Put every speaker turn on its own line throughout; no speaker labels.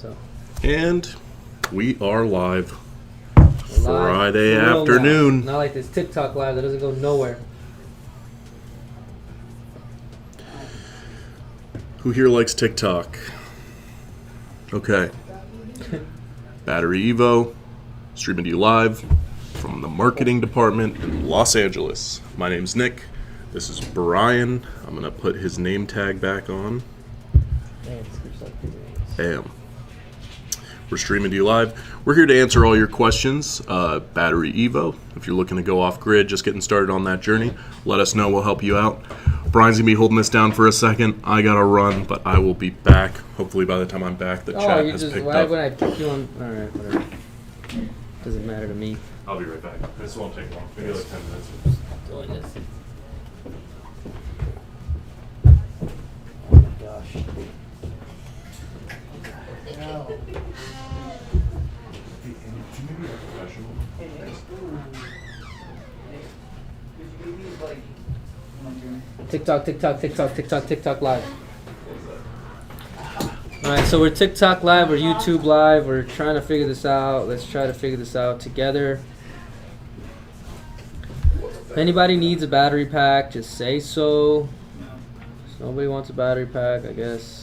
So.
And we are live.
We're
Friday
live.
afternoon.
Not like this TikTok live that doesn't go nowhere.
Who here likes TikTok? Okay. BatteryEVO, streaming to you live from the marketing department in Los Angeles. My name's Nick. This is Brian. I'm going to put his name tag back on. Bam. We're streaming to you live. We're here to answer all your questions. BatteryEVO, if you're looking to go off grid, just getting started on that journey, let us know. We'll help you out. Brian's going to be holding this down for a second. I got to run, but I will be back. Hopefully by the time I'm back, the chat has picked up.
When I pick you on? All right, whatever. Doesn't matter to me.
I'll be right back. This won't take long. Maybe like 10 minutes.
Doing this. Oh my gosh. TikTok live. Alright, so we're TikTok live, we're YouTube live, we're trying to figure this out. Let's try to figure this out together. If anybody needs a battery pack, just say so. If nobody wants a battery pack, I guess.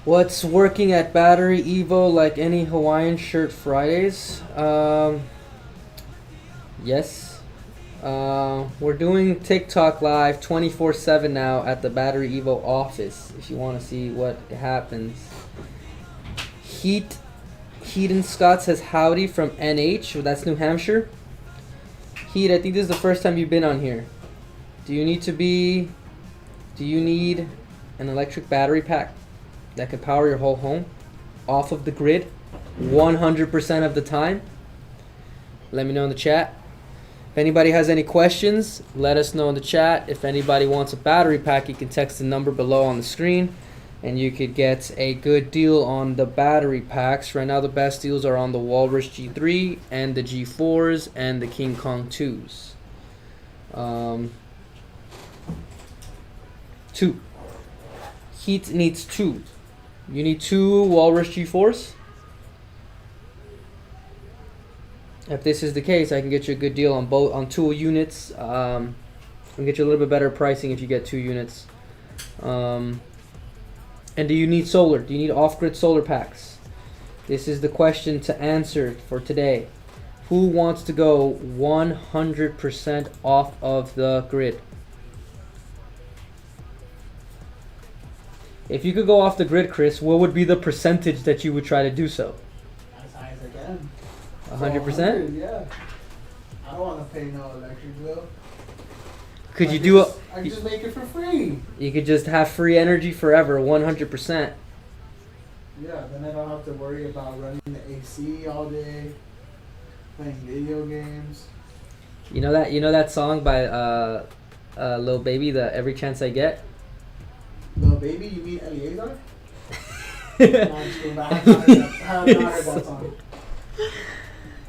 What's working at BatteryEVO like any Hawaiian shirt Fridays? Yes. We're doing TikTok live 24/7 now at the BatteryEVO office if you want to see what happens. Heat and Scott says howdy from NH. That's New Hampshire. Heat, I think this is the first time you've been on here. Do you need an electric battery pack that could power your whole home off of the grid 100% of the time? Let me know in the chat. If anybody has any questions, let us know in the chat. If anybody wants a battery pack, you can text the number below on the screen and you could get a good deal on the battery packs. Right now the best deals are on the Walrus G3 and the G4s and the King Kong 2s. 2. Heat needs 2. You need 2 Walrus G4s? If this is the case, I can get you a good deal on 2 units. I can get you a little bit better pricing if you get 2 units. And do you need solar? Do you need off-grid solar packs? This is the question to answer for today. Who wants to go 100% off of the grid? If you could go off the grid, Chris, what would be the percentage that you would try to do so?
As high as I can.
100%?
Yeah. I don't want to pay no electric bill.
Could you do it?
I just make it for free.
You could just have free energy forever, 100%.
Yeah, then I don't have to worry about running the AC all day, playing video games.
You know that song by Lil Baby, the Every Chance I Get?
Lil Baby, you mean Eliezer? No, I'm just kidding, but I have not heard that song.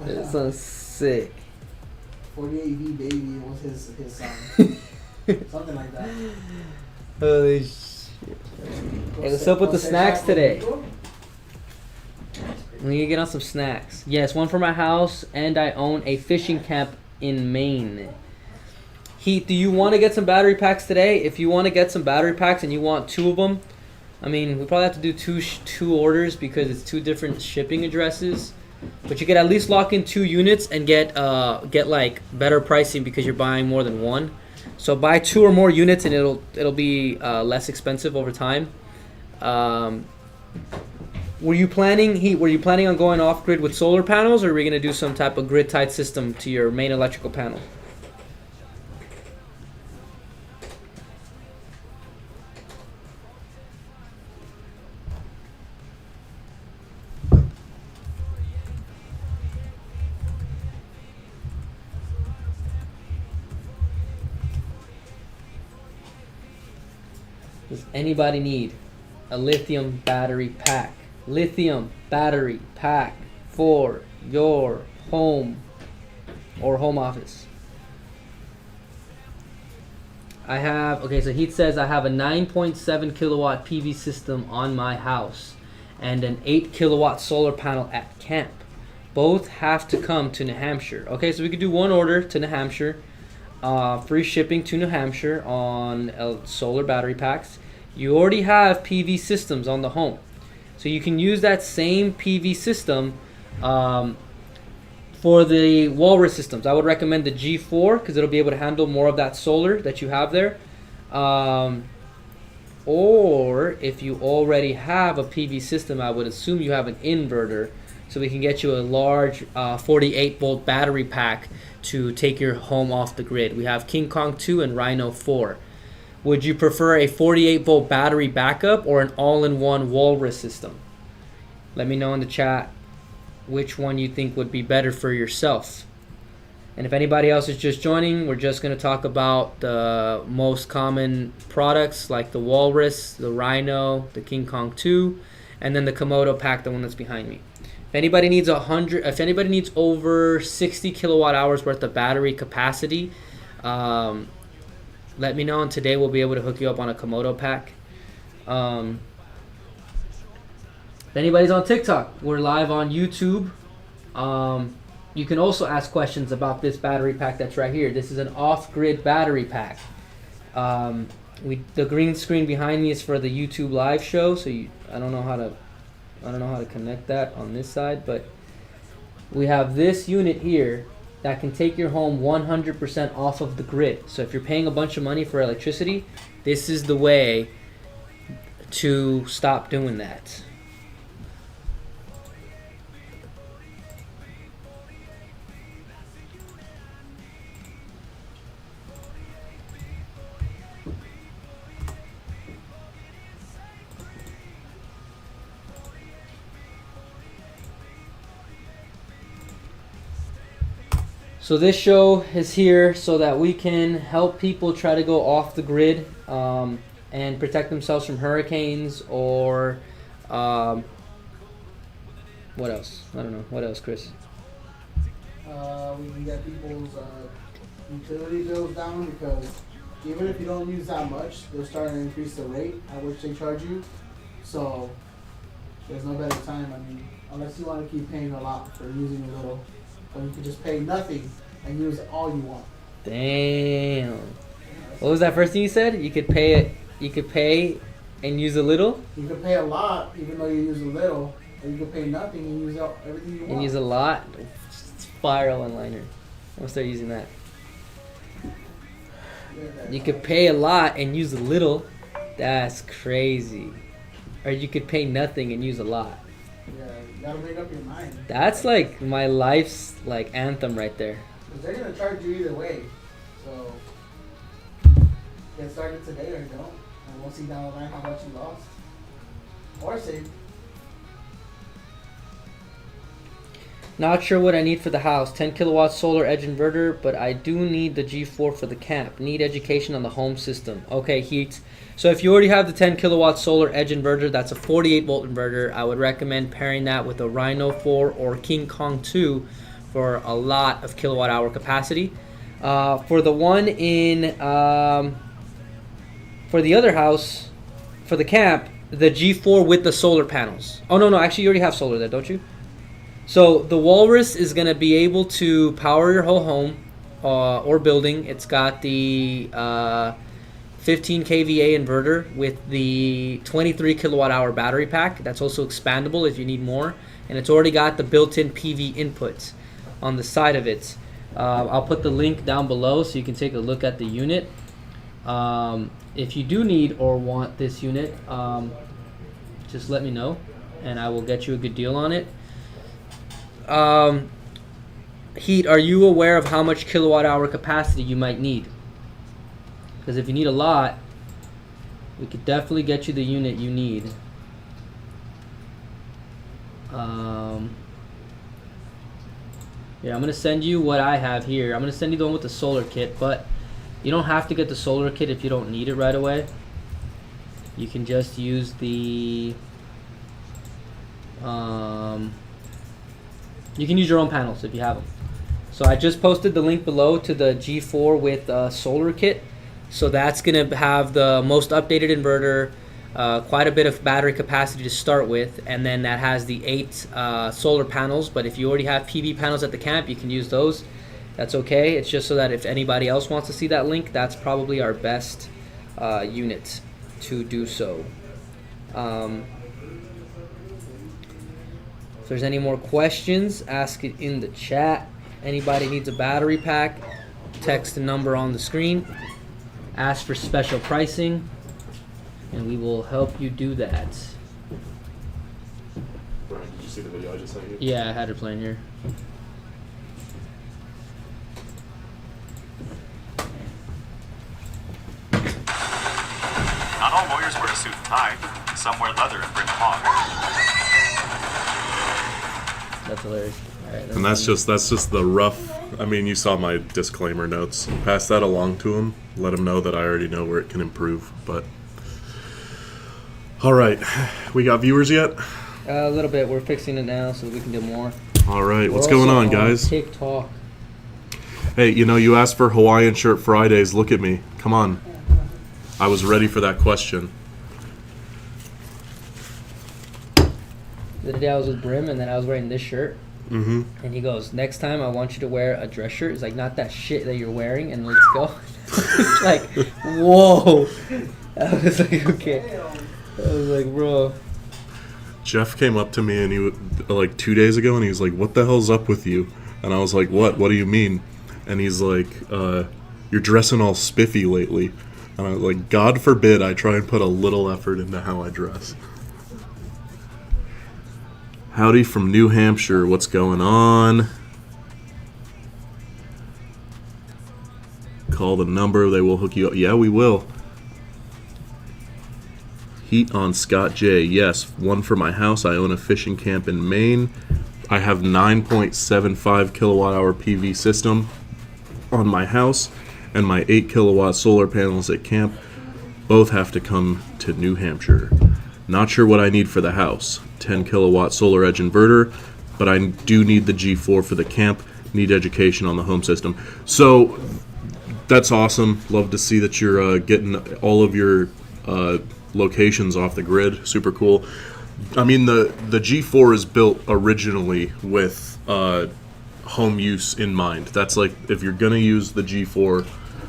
That sounds sick.
48V Baby was his song. Something like that.
Holy shit. Hey, what's up with the snacks today? We need to get on some snacks. Yes, one for my house, and I own a fishing camp in Maine. Heath, do you want to get some battery packs today? If you want to get some battery packs and you want 2 of them, I mean, we probably have to do two orders because it's 2 different shipping addresses. but you could at least lock in 2 units and get like better pricing because you're buying more than one. So buy 2 or more units and it'll be less expensive over time. Were you planning on going off grid with solar panels, or are we gonna do some type of grid tied system to your main electrical panel? Does anybody need a lithium battery pack? Lithium battery pack for your home or home office. I have, okay, so Heath says I have a 9.7 kilowatt PV system on my house and an 8 kilowatt solar panel at camp. Both have to come to New Hampshire. Okay, so we could do one order to New Hampshire. Free shipping to New Hampshire on solar battery packs. You already have PV systems on the home, so you can use that same PV system for the Walrus systems. I would recommend the G4 because it'll be able to handle more of that solar that you have there. Or if you already have a PV system, I would assume you have an inverter, so we can get you a large 48 volt battery pack to take your home off the grid. We have King Kong 2 and Rhino 4. Would you prefer a 48 volt battery backup or an all-in-one Walrus system? Let me know in the chat which one you think would be better for yourself. And if anybody else is just joining, we're just going to talk about the most common products like the Walrus, the Rhino, the King Kong 2, and then the Komodo pack, the one that's behind me. If anybody needs over 60 kilowatt hours worth of battery capacity, let me know, and today we'll be able to hook you up on a Komodo pack. If anybody's on TikTok, we're live on YouTube. You can also ask questions about this battery pack that's right here. This is an off-grid battery pack. The green screen behind me is for the YouTube live show, so I don't know how to connect that on this side, but we have this unit here that can take your home 100% off of the grid. So if you're paying a bunch of money for electricity, this is the way to stop doing that. So this show is here so that we can help people try to go off the grid and protect themselves from hurricanes or what else? I don't know. What else, Chris?
We can get people's utility bills down, because even if you don't use that much, they're starting to increase the rate at which they charge you. So there's no better time. I mean, unless you want to keep paying a lot for using a little. Or you could just pay nothing and use all you want.
Damn. What was that first thing you said? You could pay it. You could pay and use a little.
You could pay a lot even though you use a little, or you could pay nothing and use everything you want.
And use a lot. Spiral onliner. I'm gonna start using that. You could pay a lot and use a little. That's crazy. Or you could pay nothing and use a lot.
Yeah, you gotta make up your mind.
That's like my life's like anthem right there.
Because they're gonna charge you either way. So get started today or don't, and we'll see down the line how much you lost or saved.
Not sure what I need for the house. 10 kilowatt solar edge inverter, but I do need the G4 for the camp. Need education on the home system. Okay, Heat. So if you already have the 10 kilowatt solar edge inverter, that's a 48 volt inverter. I would recommend pairing that with a Rhino 4 or King Kong 2 for a lot of kilowatt hour capacity. For the one in, for the other house, for the camp, the G4 with the solar panels. Oh, no, actually you already have solar there, don't you? So the Walrus is going to be able to power your whole home or building. It's got the 15 kVA inverter with the 23 kilowatt hour battery pack. That's also expandable if you need more. and it's already got the built-in PV inputs on the side of it. I'll put the link down below so you can take a look at the unit. If you do need or want this unit, just let me know and I will get you a good deal on it. Heat, are you aware of how much kilowatt hour capacity you might need? Because if you need a lot, we could definitely get you the unit you need. Yeah, I'm gonna send you what I have here. I'm gonna send you the one with the solar kit, but you don't have to get the solar kit if you don't need it right away. You can just use the you can use your own panels if you have them. So I just posted the link below to the G4 with solar kit. So that's gonna have the most updated inverter, quite a bit of battery capacity to start with, and then that has the 8 solar panels. But if you already have PV panels at the camp, you can use those. That's okay. It's just so that if anybody else wants to see that link, that's probably our best unit to do so. If there's any more questions, ask it in the chat. Anybody needs a battery pack, text the number on the screen, ask for special pricing, and we will help you do that.
Brian, did you see the video I just sent you?
Yeah, I had it playing here.
Not all lawyers wear a suit and tie. Some wear leather and bring a hog.
That's hilarious. All right,
And that's just the rough. I mean, you saw my disclaimer notes. Pass that along to him. Let him know that I already know where it can improve. But all right, we got viewers yet?
a little bit. We're fixing it now so that we can do more.
All right, what's
We're
going
also
on, guys?
TikTok.
Hey, you know, you asked for Hawaiian shirt Fridays. Look at me. Come on. I was ready for that question.
The other day I was with Brim, and then I was wearing this shirt.
Mm-hmm.
And he goes, next time I want you to wear a dress shirt. It's like, not that shit that you're wearing, and let's go. It's like, whoa. I was like, okay. I was like, bro.
Jeff came up to me and like 2 days ago, and he was like, "What the hell's up with you?" And I was like, "What? What do you mean?" And he's like, "You're dressing all spiffy lately." And I was like, "God forbid I try and put a little effort into how I dress." Howdy from New Hampshire. What's going on? Call the number. They will hook you up. Yeah, we will. Heat on Scott J. Yes, one for my house. I own a fishing camp in Maine. I have 9.75 kilowatt hour PV system on my house, and my 8 kilowatt solar panels at camp both have to come to New Hampshire. Not sure what I need for the house. 10 kilowatt solar edge inverter, but I do need the G4 for the camp. Need education on the home system. So that's awesome. Love to see that you're getting all of your locations off the grid. Super cool. I mean, the G4 is built originally with home use in mind. That's like, if you're gonna use the G4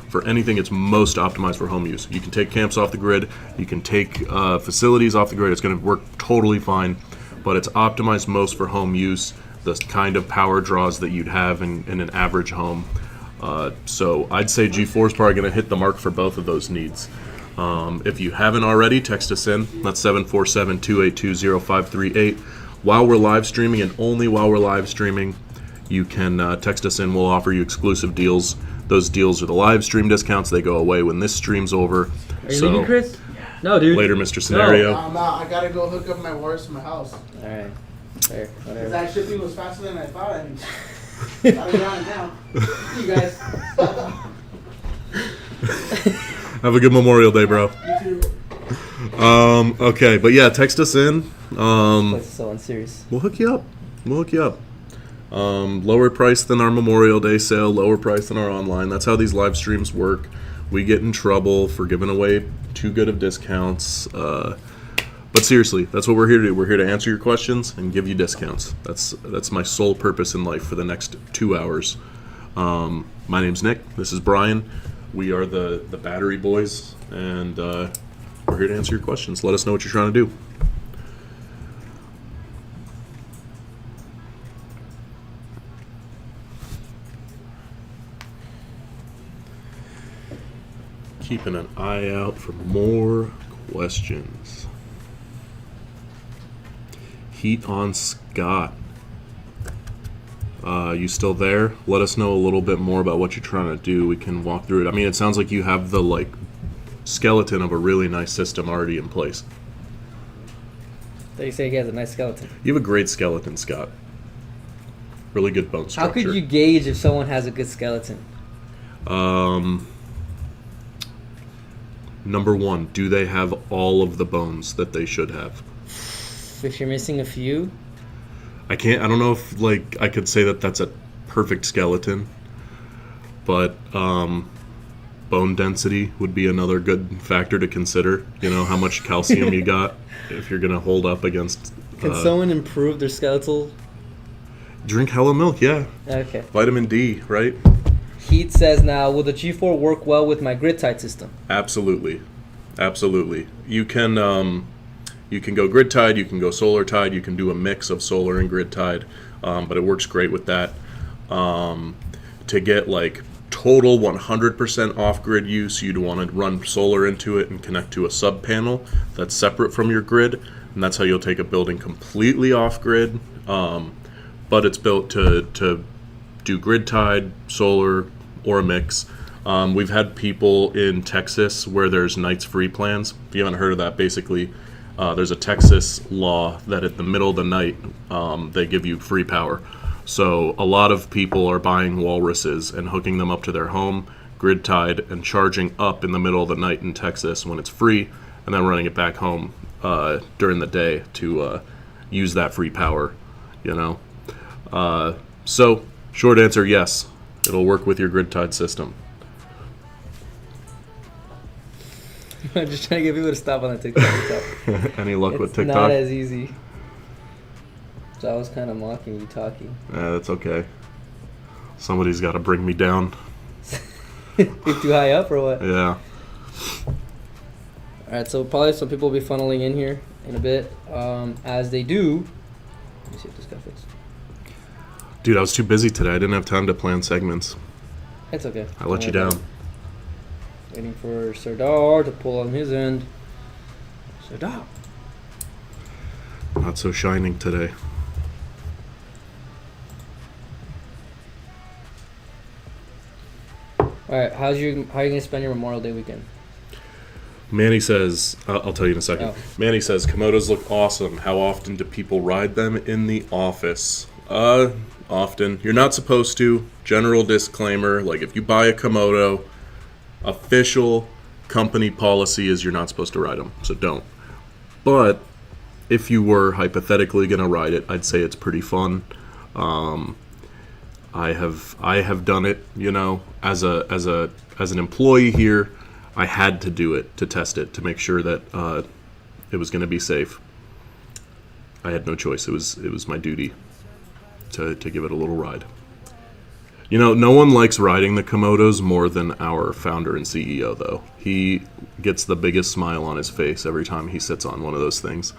for anything, it's most optimized for home use. You can take camps off the grid, you can take facilities off the grid, it's gonna work totally fine, but it's optimized most for home use, the kind of power draws that you'd have in an average home. So I'd say G4 is probably gonna hit the mark for both of those needs. If you haven't already, text us in. That's 747-282-0538. While we're live streaming, and only while we're live streaming, you can text us in. We'll offer you exclusive deals. Those deals are the live stream discounts. They go away when this stream's over.
Are you leaving, Chris? No, dude.
Later, Mr. Scenario.
No, I'm not. I gotta go hook up my wires to my house.
All right. Fair. Whatever.
That shipping was faster than I thought. I mean, got it down now. See you guys.
Have a good Memorial Day, bro.
You too.
Okay, but yeah, text us in.
That's so unserious.
We'll hook you up. Lower price than our Memorial Day sale, lower price than our online. That's how these live streams work. We get in trouble for giving away too good of discounts. But seriously, that's what we're here to do. We're here to answer your questions and give you discounts. That's my sole purpose in life for the next 2 hours. My name's Nick. This is Brian. We are the Battery Boys, and we're here to answer your questions. Let us know what you're trying to do. Keeping an eye out for more questions. Heat on Scott. You still there? Let us know a little bit more about what you're trying to do. We can walk through it. I mean, it sounds like you have the like skeleton of a really nice system already in place.
They say he has a nice skeleton.
You have a great skeleton, Scott. Really good bone structure.
How could you gauge if someone has a good skeleton?
Number one, do they have all of the bones that they should have?
If you're missing a few,
I don't know if like I could say that that's a perfect skeleton, but bone density would be another good factor to consider. You know, how much calcium you got if you're gonna hold up against.
can someone improve their skeletal?
Drink hella milk, yeah.
Okay.
Vitamin D, right?
Heat says now, will the G4 work well with my grid tied system?
Absolutely. You can go grid tied, you can go solar tied, you can do a mix of solar and grid tied, but it works great with that. To get like total 100% off grid use, you'd want to run solar into it and connect to a sub panel that's separate from your grid, and that's how you'll take a building completely off grid. But it's built to do grid tied, solar, or a mix. We've had people in Texas where there's nights free plans. If you haven't heard of that, basically there's a Texas law that at the middle of the night they give you free power. So a lot of people are buying walruses and hooking them up to their home, grid tied, and charging up in the middle of the night in Texas when it's free, and then running it back home during the day to use that free power, you know. So short answer, yes, it'll work with your grid tied system.
I'm just trying to get people to stop on the TikTok.
Any luck with
It's
TikTok?
not as easy. So I was kind of mocking you talking.
That's okay. Somebody's got to bring me down.
You're too high up or what?
Yeah.
Alright, so probably some people will be funneling in here in a bit. As they do, let me see if this guy fits.
Dude, I was too busy today. I didn't have time to plan segments.
It's okay.
I let you down.
Waiting for Serdar to pull on his end. Serdar.
Not so shining today.
Alright, how are you gonna spend your Memorial Day weekend?
Manny says, I'll tell you in a second.
Oh.
Manny says, Komodos look awesome. How often do people ride them in the office? Often. You're not supposed to. General disclaimer, like if you buy a Komodo, official company policy is you're not supposed to ride them, so don't. But if you were hypothetically going to ride it, I'd say it's pretty fun. I have done it, you know, as an employee here. I had to do it to test it to make sure that it was going to be safe. I had no choice. It was my duty to give it a little ride. You know, no one likes riding the Komodos more than our founder and CEO, though. He gets the biggest smile on his face every time he sits on one of those things.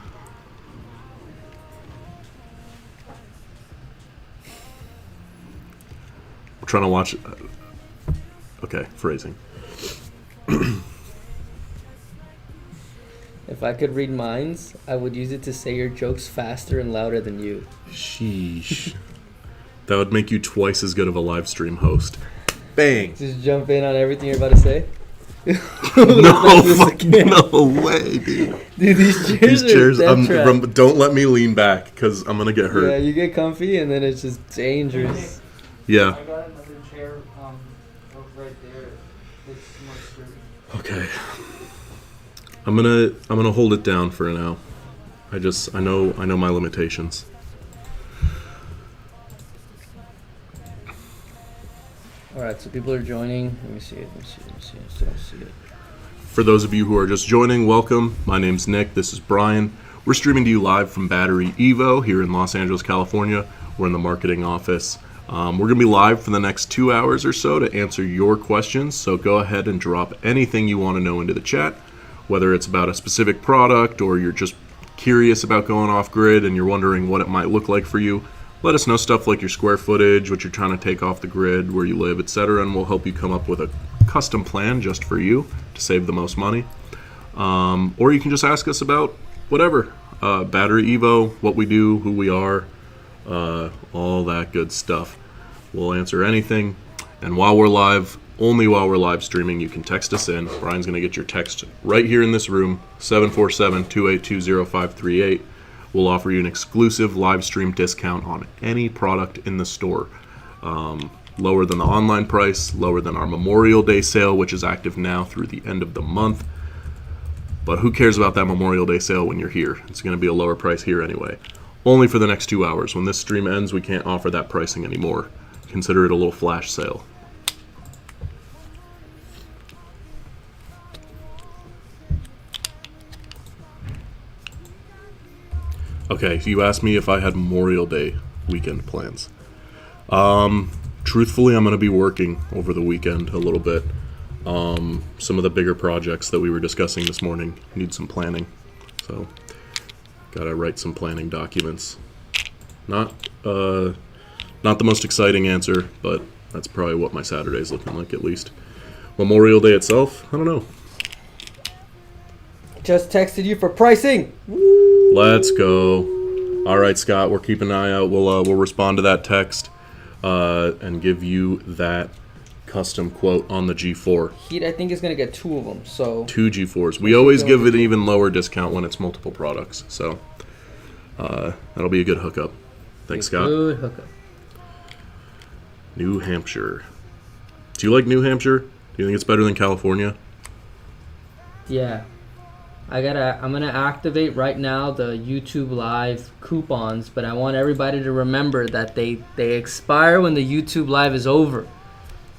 We're trying to watch... Okay, phrasing.
If I could read minds, I would use it to say your jokes faster and louder than you.
Sheesh. That would make you twice as good of a live stream host. Bang!
Just jump in on everything you're about to say.
No fucking no way, dude.
Dude, these chairs are death trap.
Don't let me lean back because I'm gonna get hurt.
Yeah, you get comfy and then it's just dangerous.
Yeah.
I got another chair right there. It's more sturdy.
Okay. I'm gonna hold it down for now. I know my limitations.
Alright, so people are joining. Let me see it. Still don't see it.
For those of you who are just joining, welcome. My name's Nick. This is Brian. We're streaming to you live from BatteryEVO here in Los Angeles, California. We're in the marketing office. We're going to be live for the next 2 hours or so to answer your questions. So go ahead and drop anything you want to know into the chat, whether it's about a specific product or you're just curious about going off grid and you're wondering what it might look like for you. Let us know stuff like your square footage, what you're trying to take off the grid, where you live, etc., and we'll help you come up with a custom plan just for you to save the most money. Or you can just ask us about whatever. BatteryEVO, what we do, who we are, all that good stuff. We'll answer anything. And while we're live, only while we're live streaming, you can text us in. Brian's going to get your text right here in this room, 747-282-0538. We'll offer you an exclusive live stream discount on any product in the store. Lower than the online price, lower than our Memorial Day sale, which is active now through the end of the month. But who cares about that Memorial Day sale when you're here? It's going to be a lower price here anyway. Only for the next 2 hours. When this stream ends, we can't offer that pricing anymore. Consider it a little flash sale. Okay, you asked me if I had Memorial Day weekend plans. Truthfully, I'm going to be working over the weekend a little bit. Some of the bigger projects that we were discussing this morning need some planning. So, gotta write some planning documents. Not the most exciting answer, but that's probably what my Saturday's looking like at least. Memorial Day itself, I don't know.
Just texted you for pricing.
Let's go. All right, Scott, we're keeping an eye out. We'll respond to that text and give you that custom quote on the G4.
I think is gonna get 2 of them. So
2 G4s. We always give it an even lower discount when it's multiple products. So that'll be a good hookup. Thanks, Scott.
Good hookup.
New Hampshire. Do you like New Hampshire? Do you think it's better than California?
Yeah. I'm gonna activate right now the YouTube Live coupons, but I want everybody to remember that they expire when the YouTube Live is over.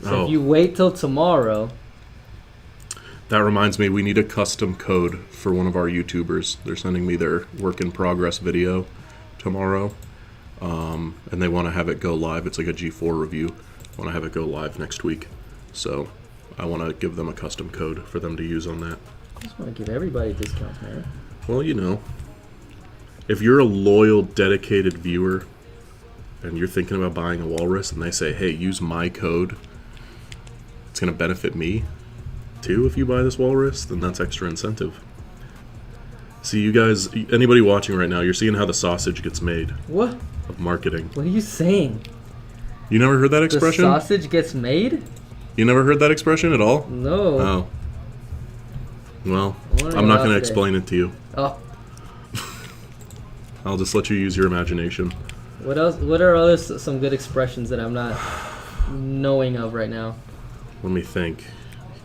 So if you wait till tomorrow.
That reminds me, we need a custom code for one of our YouTubers. They're sending me their work in progress video tomorrow, and they want to have it go live. It's like a G4 review. I want to have it go live next week, so I want to give them a custom code for them to use on that.
I just want to give everybody discounts, man.
Well, you know, if you're a loyal, dedicated viewer and you're thinking about buying a walrus and they say, hey, use my code, it's going to benefit me too if you buy this walrus, then that's extra incentive. See, you guys, anybody watching right now, you're seeing how the sausage gets made.
What?
Of marketing.
What are you saying?
You never heard that expression?
The sausage gets made?
You never heard that expression at all?
No.
Oh. Well, I'm not going to explain it to you.
Oh.
I'll just let you use your imagination.
What else? What are some good expressions that I'm not knowing of right now?
Let me think.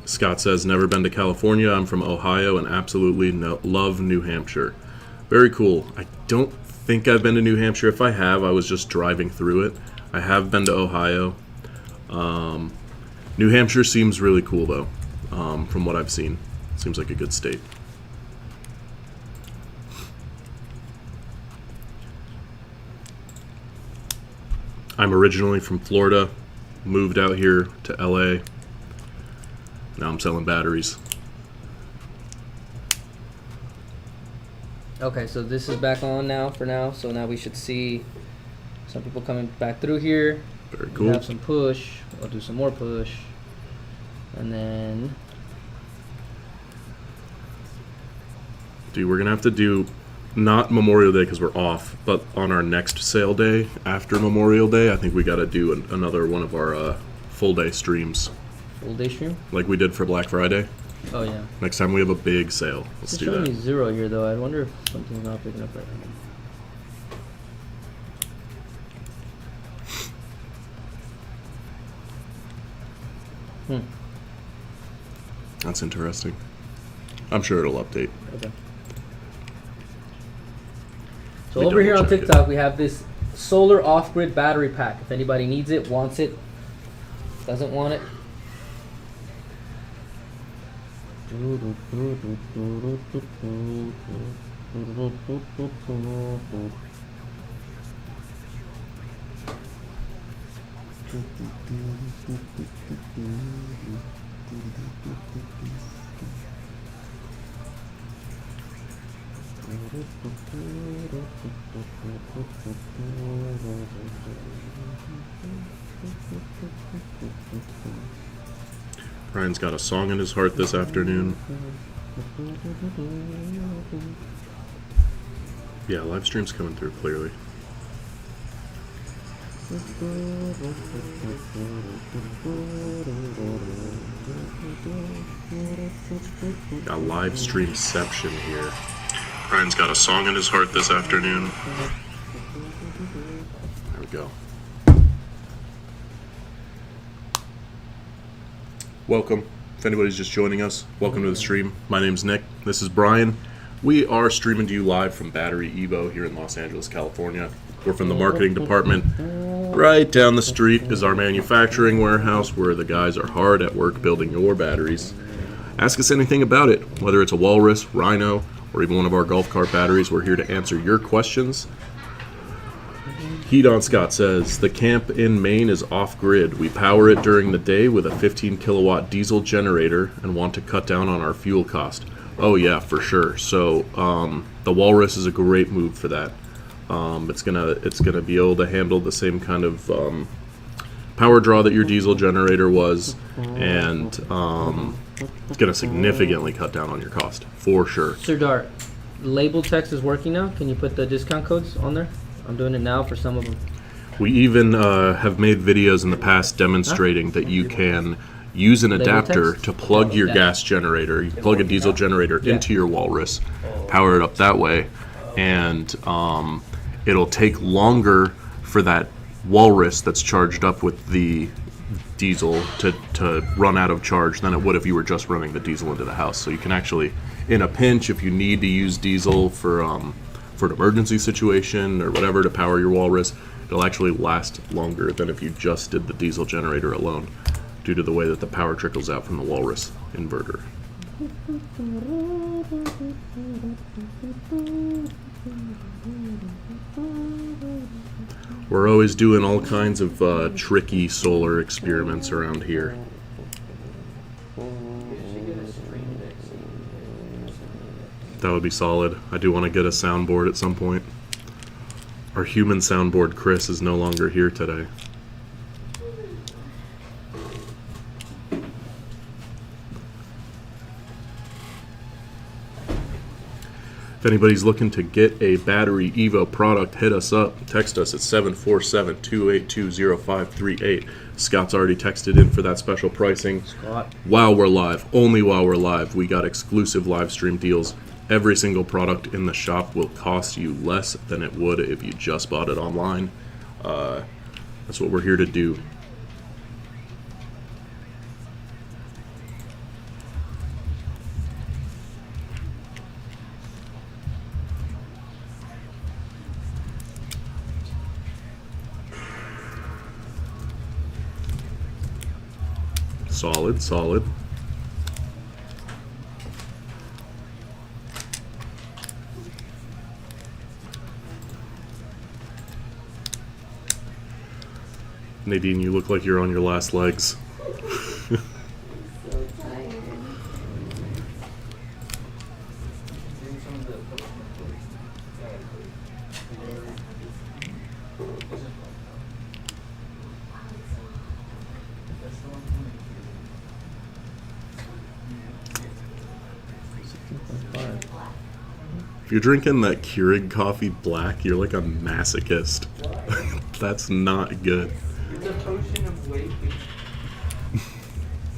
Scott says, never been to California. I'm from Ohio and absolutely love New Hampshire. Very cool. I don't think I've been to New Hampshire. If I have, I was just driving through it. I have been to Ohio. New Hampshire seems really cool, though, from what I've seen. Seems like a good state. I'm originally from Florida, moved out here to LA. Now I'm selling batteries.
Okay, so this is back on now for now. So now we should see some people coming back through here.
Very
We
cool.
have some push. I'll do some more push. And then...
Dude, we're going to have to do, not Memorial Day because we're off, but on our next sale day after Memorial Day, I think we got to do another one of our full day streams.
Full day stream?
Like we did for Black Friday.
Oh, yeah.
Next time we have a big sale. Let's
It's
do
showing
that.
me 0 here, though. I wonder if something's not picking up right now.
That's interesting. I'm sure it'll update.
Okay. So
Let me
over here on
double check it.
TikTok, we have this solar off-grid battery pack. If anybody needs it, wants it, doesn't want it.
Brian's got a song in his heart this afternoon. Yeah, live stream's coming through clearly. Got live streamception here. Brian's got a song in his heart this afternoon. There we go. Welcome. If anybody's just joining us, welcome to the stream. My name's Nick. This is Brian. We are streaming to you live from BatteryEVO here in Los Angeles, California. We're from the marketing department. Right down the street is our manufacturing warehouse where the guys are hard at work building your batteries. Ask us anything about it, whether it's a Walrus, Rhino, or even one of our golf cart batteries. We're here to answer your questions. Heat on Scott says, the camp in Maine is off-grid. We power it during the day with a 15 kilowatt diesel generator and want to cut down on our fuel cost. Oh yeah, for sure. So the Walrus is a great move for that. It's gonna be able to handle the same kind of power draw that your diesel generator was, and it's gonna significantly cut down on your cost for sure.
Sir Dart, label text is working now. Can you put the discount codes on there? I'm doing it now for some of them.
We even have made videos in the past demonstrating that you can use an adapter to plug your gas generator. You plug a diesel generator into your Walrus, power it up that way, and it'll take longer for that Walrus that's charged up with the diesel to run out of charge than it would if you were just running the diesel into the house. So you can actually, in a pinch, if you need to use diesel for an emergency situation or whatever to power your Walrus, it'll actually last longer than if you just did the diesel generator alone, due to the way that the power trickles out from the Walrus inverter. We're always doing all kinds of tricky solar experiments around here. That would be solid. I do want to get a soundboard at some point. Our human soundboard, Chris, is no longer here today. If anybody's looking to get a BatteryEVO product, hit us up. Text us at 747-282-0538. Scott's already texted in for that special pricing.
Scott.
While we're live, only while we're live, we got exclusive live stream deals. Every single product in the shop will cost you less than it would if you just bought it online. That's what we're here to do. Solid, solid. Nadine, you look like you're on your last legs. If you're drinking that Keurig coffee black, you're like a masochist. That's not good.
It's a potion of weight.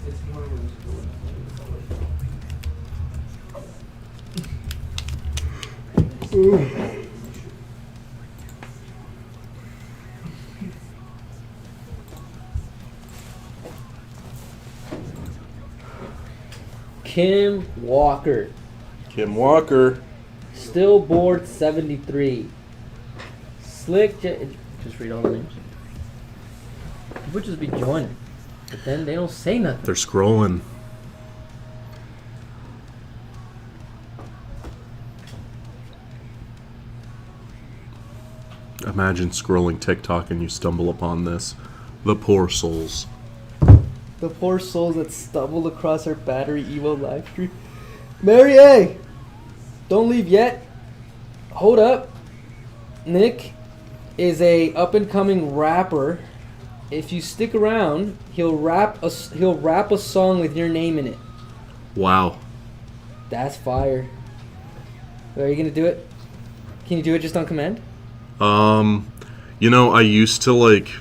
It's more
Kim Walker.
Kim Walker.
Stillboard 73. Slick just read all the names. People just be joining. But then they don't say nothing.
They're scrolling. Imagine scrolling TikTok and you stumble upon this. The poor souls.
The poor souls that stumbled across our BatteryEVO live stream. Mary A! Don't leave yet. Hold up. Nick is a up-and-coming rapper If you stick around, he'll rap a song with your name in it.
Wow.
That's fire. Are you gonna do it? Can you do it just on command?
You know, I used to do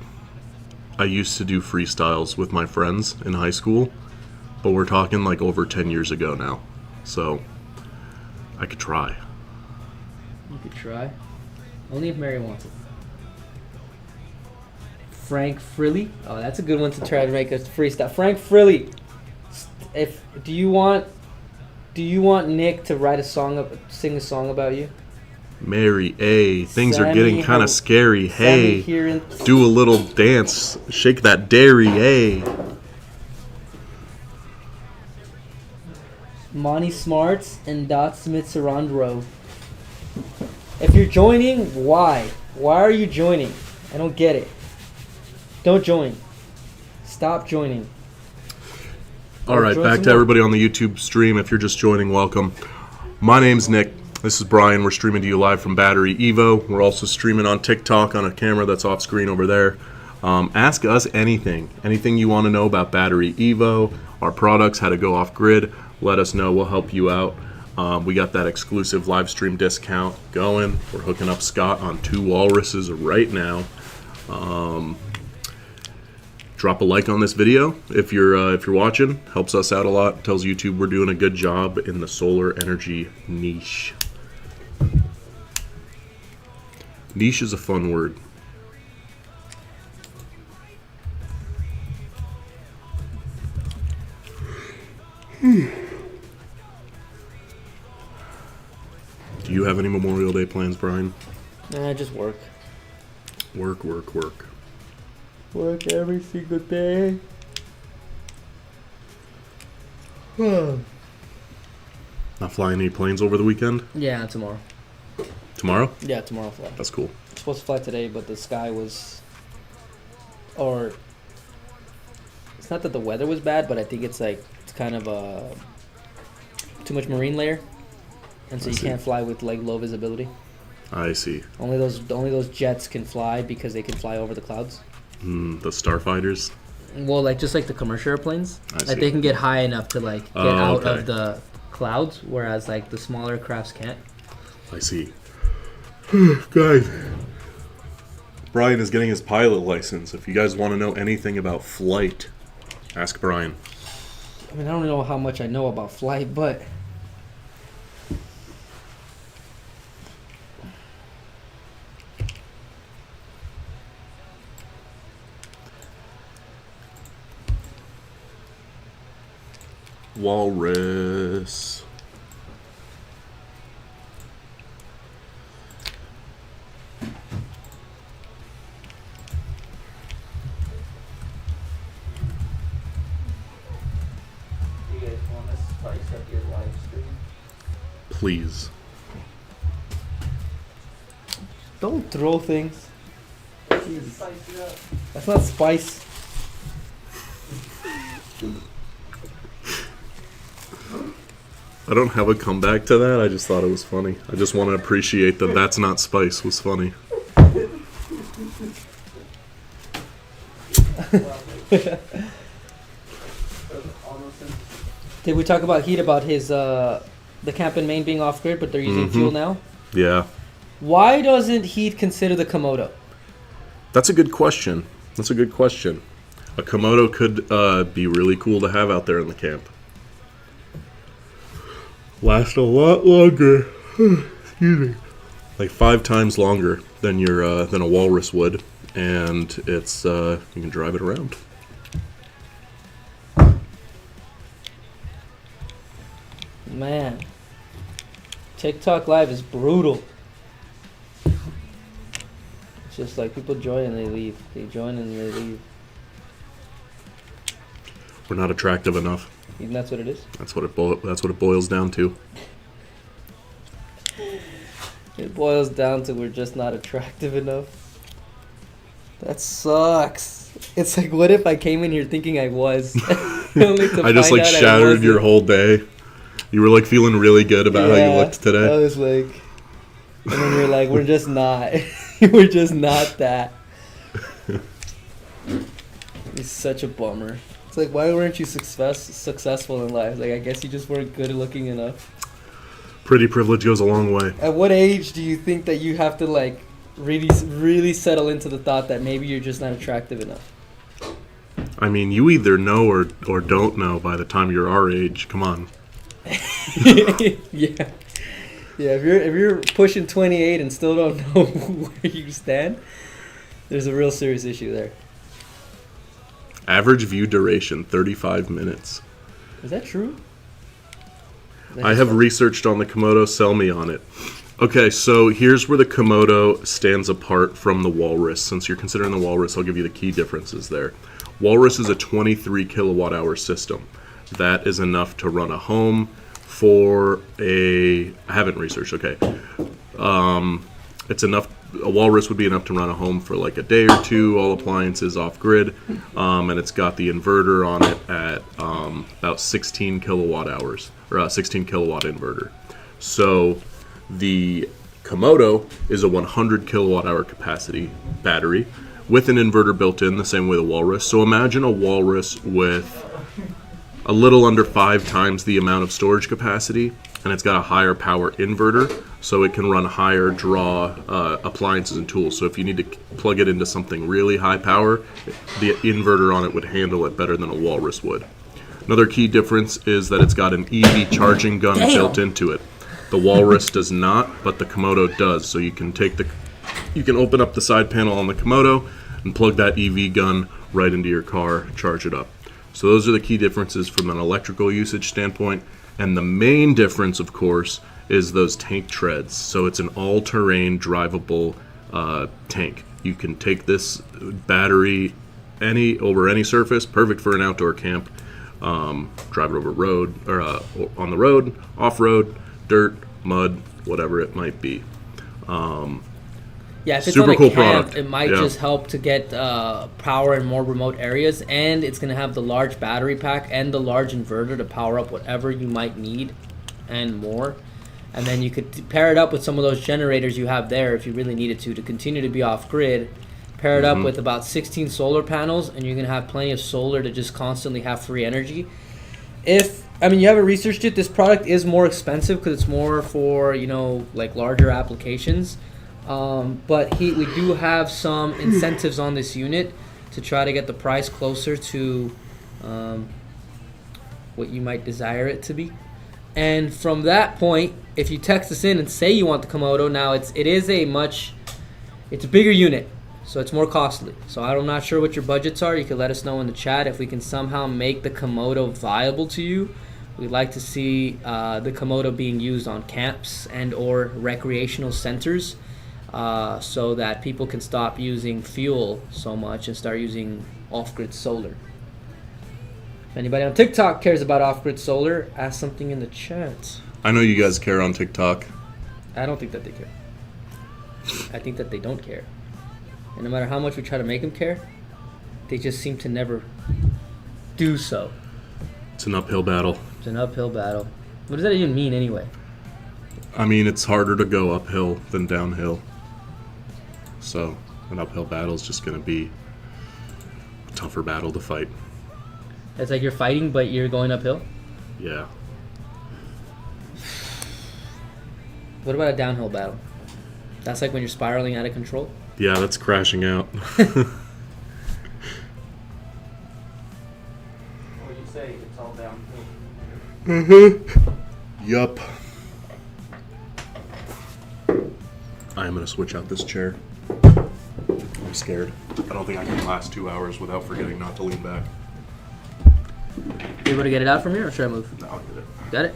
freestyles with my friends in high school, but we're talking like over 10 years ago now. So I could try.
You could try. Only if Mary wants it. Frank Frilly. Oh, that's a good one to try to make a freestyle. Frank Frilly. Do you want Nick to sing a song about you?
Mary A. Things are
Sammy
getting kind
Ho-
of scary.
Sammy
Hey,
here in-
do a little dance. Shake that dairy. Hey.
Monty Smarts and Dot Smith Sarandro. If you're joining, why? Why are you joining? I don't get it. Don't join. Stop joining.
All right,
join
back
some
to
more.
everybody on the YouTube stream. If you're just joining, welcome. My name's Nick. This is Brian. We're streaming to you live from BatteryEVO. We're also streaming on TikTok on a camera that's off screen over there. Ask us anything you want to know about BatteryEVO, our products, how to go off grid. Let us know. We'll help you out. We got that exclusive live stream discount going. We're hooking up Scott on 2 walruses right now. Drop a like on this video if you're watching. Helps us out a lot. Tells YouTube we're doing a good job in the solar energy niche. Niche is a fun word. Do you have any Memorial Day plans, Brian?
Nah, just work.
Work.
Work every single day.
Not flying any planes over the weekend?
Yeah, tomorrow.
Tomorrow?
Yeah, tomorrow I'll fly.
That's cool.
I'm supposed to fly today, but the sky was... Or... It's not that the weather was bad, but I think it's kind of too much marine layer. And so
I
you
see.
can't fly with low visibility.
I see.
Only those jets can fly because they can fly over the clouds.
The starfighters?
Well, just like the commercial airplanes,
I see.
they can get high enough to get
Oh,
out
okay.
of the clouds, whereas the smaller crafts can't.
I see. Guys, Brian is getting his pilot license. If you guys want to know anything about flight, ask Brian.
I mean, I don't know how much I know about flight, but
Walrus.
You guys want to spice up your live stream?
Please.
don't throw things.
Spice it up.
That's not spice.
I don't have a comeback to that. I just thought it was funny. I just want to appreciate that that's not spice was funny.
Did we talk about Heat about his the camp in Maine being off grid, but they're using fuel now?
Yeah.
Why doesn't Heat consider the Komodo?
That's a good question. A Komodo could be really cool to have out there in the camp. Last a lot longer. Excuse me. Like 5 times longer than than a walrus would, and it's you can drive it around.
Man, TikTok Live is brutal. It's just people join and they leave. They join and they leave.
We're not attractive enough.
Even that's what it is.
That's what it boils down to.
It boils down to we're just not attractive enough. That sucks. It's what if I came in here thinking I was? Only to
I just
find out I
shattered your
wasn't.
whole day. You were feeling really good about how you looked
I
today.
was and then you're we're just not. We're just not that. He's such a bummer. It's like, why weren't you successful in life? Like, I guess you just weren't good looking enough.
Pretty privilege goes a long way.
At what age do you think that you have to, like, really settle into the thought that maybe you're just not attractive enough?
I mean, you either know or don't know by the time you're our age. Come on.
Yeah. Yeah, if you're pushing 28 and still don't know where you stand, there's a real serious issue there.
Average view duration, 35 minutes.
Is that true?
I have researched on the Komodo. Sell me on it. Okay, so here's where the Komodo stands apart from the Walrus. Since you're considering the Walrus, I'll give you the key differences there. Walrus is a 23 kilowatt hour system. That is enough to run a home for I haven't researched, okay. It's enough, a Walrus would be enough to run a home for like a day or two, all appliances off grid. And it's got the inverter on it at about 16 kilowatt hours, or a 16 kilowatt inverter. So the Komodo is a 100 kilowatt hour capacity battery with an inverter built in, the same way the Walrus. So imagine a Walrus with a little under 5 times the amount of storage capacity, and it's got a higher power inverter, so it can run higher draw appliances and tools. So if you need to plug it into something really high power, the inverter on it would handle it better than a Walrus would. Another key difference is that it's got an EV charging gun built into it. The Walrus does not, but the Komodo does. So you can open up the side panel on the Komodo and plug that EV gun right into your car, charge it up. So those are the key differences from an electrical usage standpoint. And the main difference, of course, is those tank treads. So it's an all-terrain drivable tank. You can take this battery over any surface, perfect for an outdoor camp. Drive it over road, or on the road, off-road, dirt, mud, whatever it might be.
Yeah, if it's
super
on a
cool
camp,
product.
it might just help to get power in more remote areas, and it's going to have the large battery pack and the large inverter to power up whatever you might need and more. And then you could pair it up with some of those generators you have there if you really needed to continue to be off-grid. Pair it up with about 16 solar panels, and you're going to have plenty of solar to just constantly have free energy. You haven't researched it, this product is more expensive because it's more for, like larger applications. But we do have some incentives on this unit to try to get the price closer to what you might desire it to be. And from that point, if you text us in and say you want the Komodo, now it's a bigger unit, so it's more costly. So I'm not sure what your budgets are. You can let us know in the chat if we can somehow make the Komodo viable to you. We'd like to see the Komodo being used on camps and or recreational centers. So that people can stop using fuel so much and start using off-grid solar. If anybody on TikTok cares about off-grid solar, ask something in the chat.
I know you guys care on TikTok.
I don't think that they care. I think that they don't care. And no matter how much we try to make them care, they just seem to never do so.
It's an uphill battle.
It's an uphill battle. What does that even mean anyway?
I mean, it's harder to go uphill than downhill. So an uphill battle is just going to be a tougher battle to fight.
It's like you're fighting, but you're going uphill?
Yeah.
What about a downhill battle? That's like when you're spiraling out of control?
Yeah, that's crashing out.
What would you say? It's all downhill.
Yup. I am going to switch out this chair. I'm scared. I don't think I can last 2 hours without forgetting not to lean back.
You able to get it out from here, or should I move?
No, I'll get it.
Got it?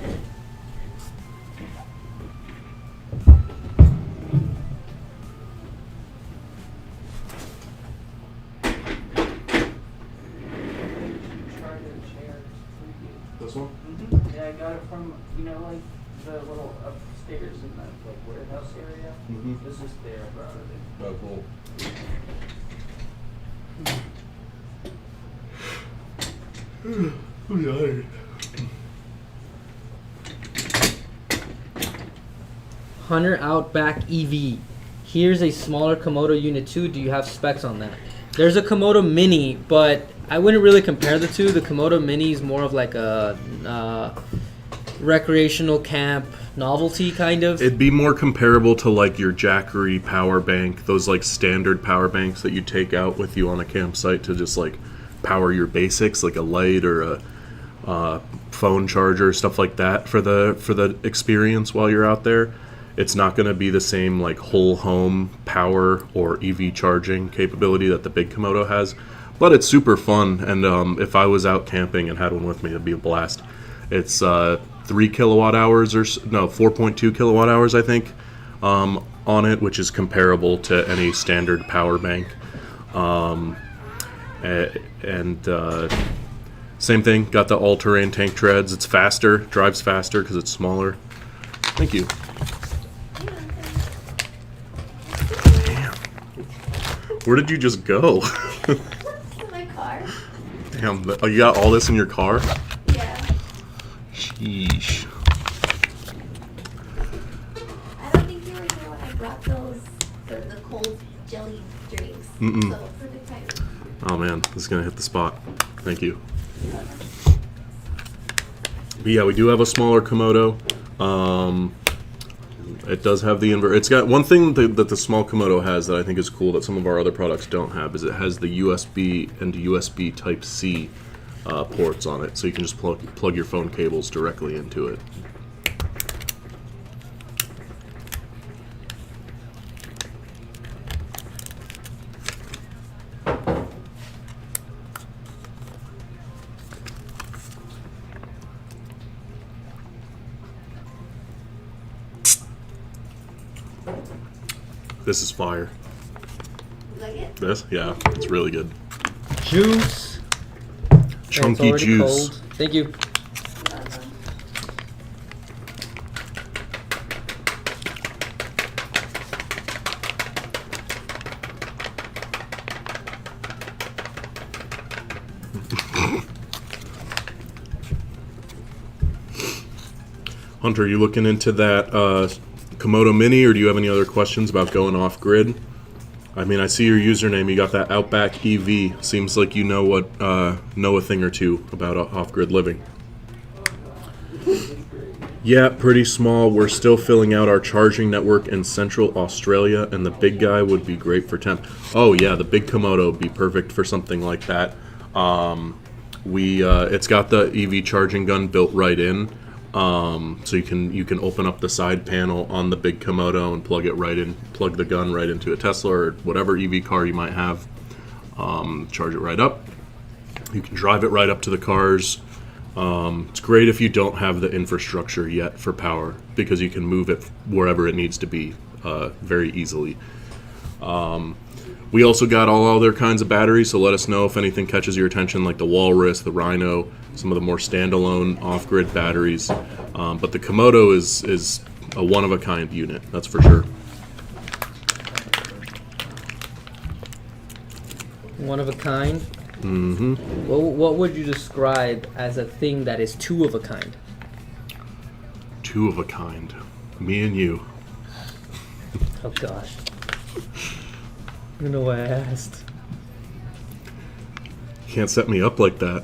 This one?
Yeah, I got it from, like the little upstairs in that warehouse area. This is there, I brought it in.
Oh, cool. I'm tired.
Hunter Outback EV. Here's a smaller Komodo Unit 2. Do you have specs on that? There's a Komodo Mini, but I wouldn't really compare the two. The Komodo Mini is more of like a recreational camp novelty kind of.
It'd be more comparable to like your Jackery power bank, those like standard power banks that you take out with you on a campsite to just like power your basics, like a light or a phone charger, stuff like that for the experience while you're out there. It's not going to be the same like whole home power or EV charging capability that the big Komodo has, but it's super fun. And if I was out camping and had one with me, it'd be a blast. It's 3 kilowatt hours or no 4.2 kilowatt hours I think on it, which is comparable to any standard power bank. Same thing, got the all-terrain tank treads. It's faster, drives faster because it's smaller. Thank you. Damn. Where did you just go?
In my car.
Damn, oh, you got all this in your car?
Yeah.
Sheesh.
I don't think you were here when I brought those, the cold jelly drinks.
Mm-mm.
So, perfect timing.
Oh man, this is gonna hit the spot. Thank you. But yeah, we do have a smaller Komodo. It does have the inverter. It's got one thing that the small Komodo has that I think is cool that some of our other products don't have, is it has the USB and USB Type-C ports on it, so you can just plug your phone cables directly into it. This is fire.
You like it?
This? Yeah, it's really good.
Juice.
Chunky
It's already
juice.
cold. Thank you.
Hunter, are you looking into that Komodo Mini, or do you have any other questions about going off grid? I mean, I see your username. You got that Outback EV. Seems like you know a thing or two about off grid living. Yeah, pretty small. We're still filling out our charging network in Central Australia, and the big guy would be great for temp. Oh yeah, the big Komodo would be perfect for something like that. It's got the EV charging gun built right in. So you can open up the side panel on the big Komodo and plug the gun right into a Tesla or whatever EV car you might have. Charge it right up. You can drive it right up to the cars. It's great if you don't have the infrastructure yet for power, because you can move it wherever it needs to be very easily. We also got all other kinds of batteries, so let us know if anything catches your attention, like the Walrus, the Rhino, some of the more standalone off-grid batteries. But the Komodo is a one-of-a-kind unit, that's for sure.
One of a kind.
Mm-hmm.
What would you describe as a thing that is two of a kind?
Two of a kind. Me and you.
Oh gosh. I don't know why I asked.
Can't set me up like that.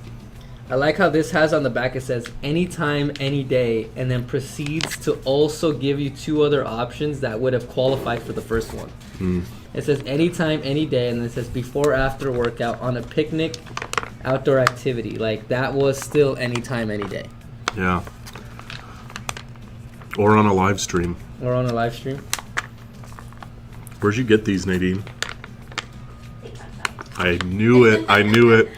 I like how this has on the back, it says anytime, any day, and then proceeds to also give you two other options that would have qualified for the first one.
Mm.
It says anytime, any day, and then it says before, after workout, on a picnic, outdoor activity. Like, that was still anytime, any day.
Yeah. Or on a live stream.
Or on a live stream.
Where'd you get these, Nadine? I knew it. I knew it.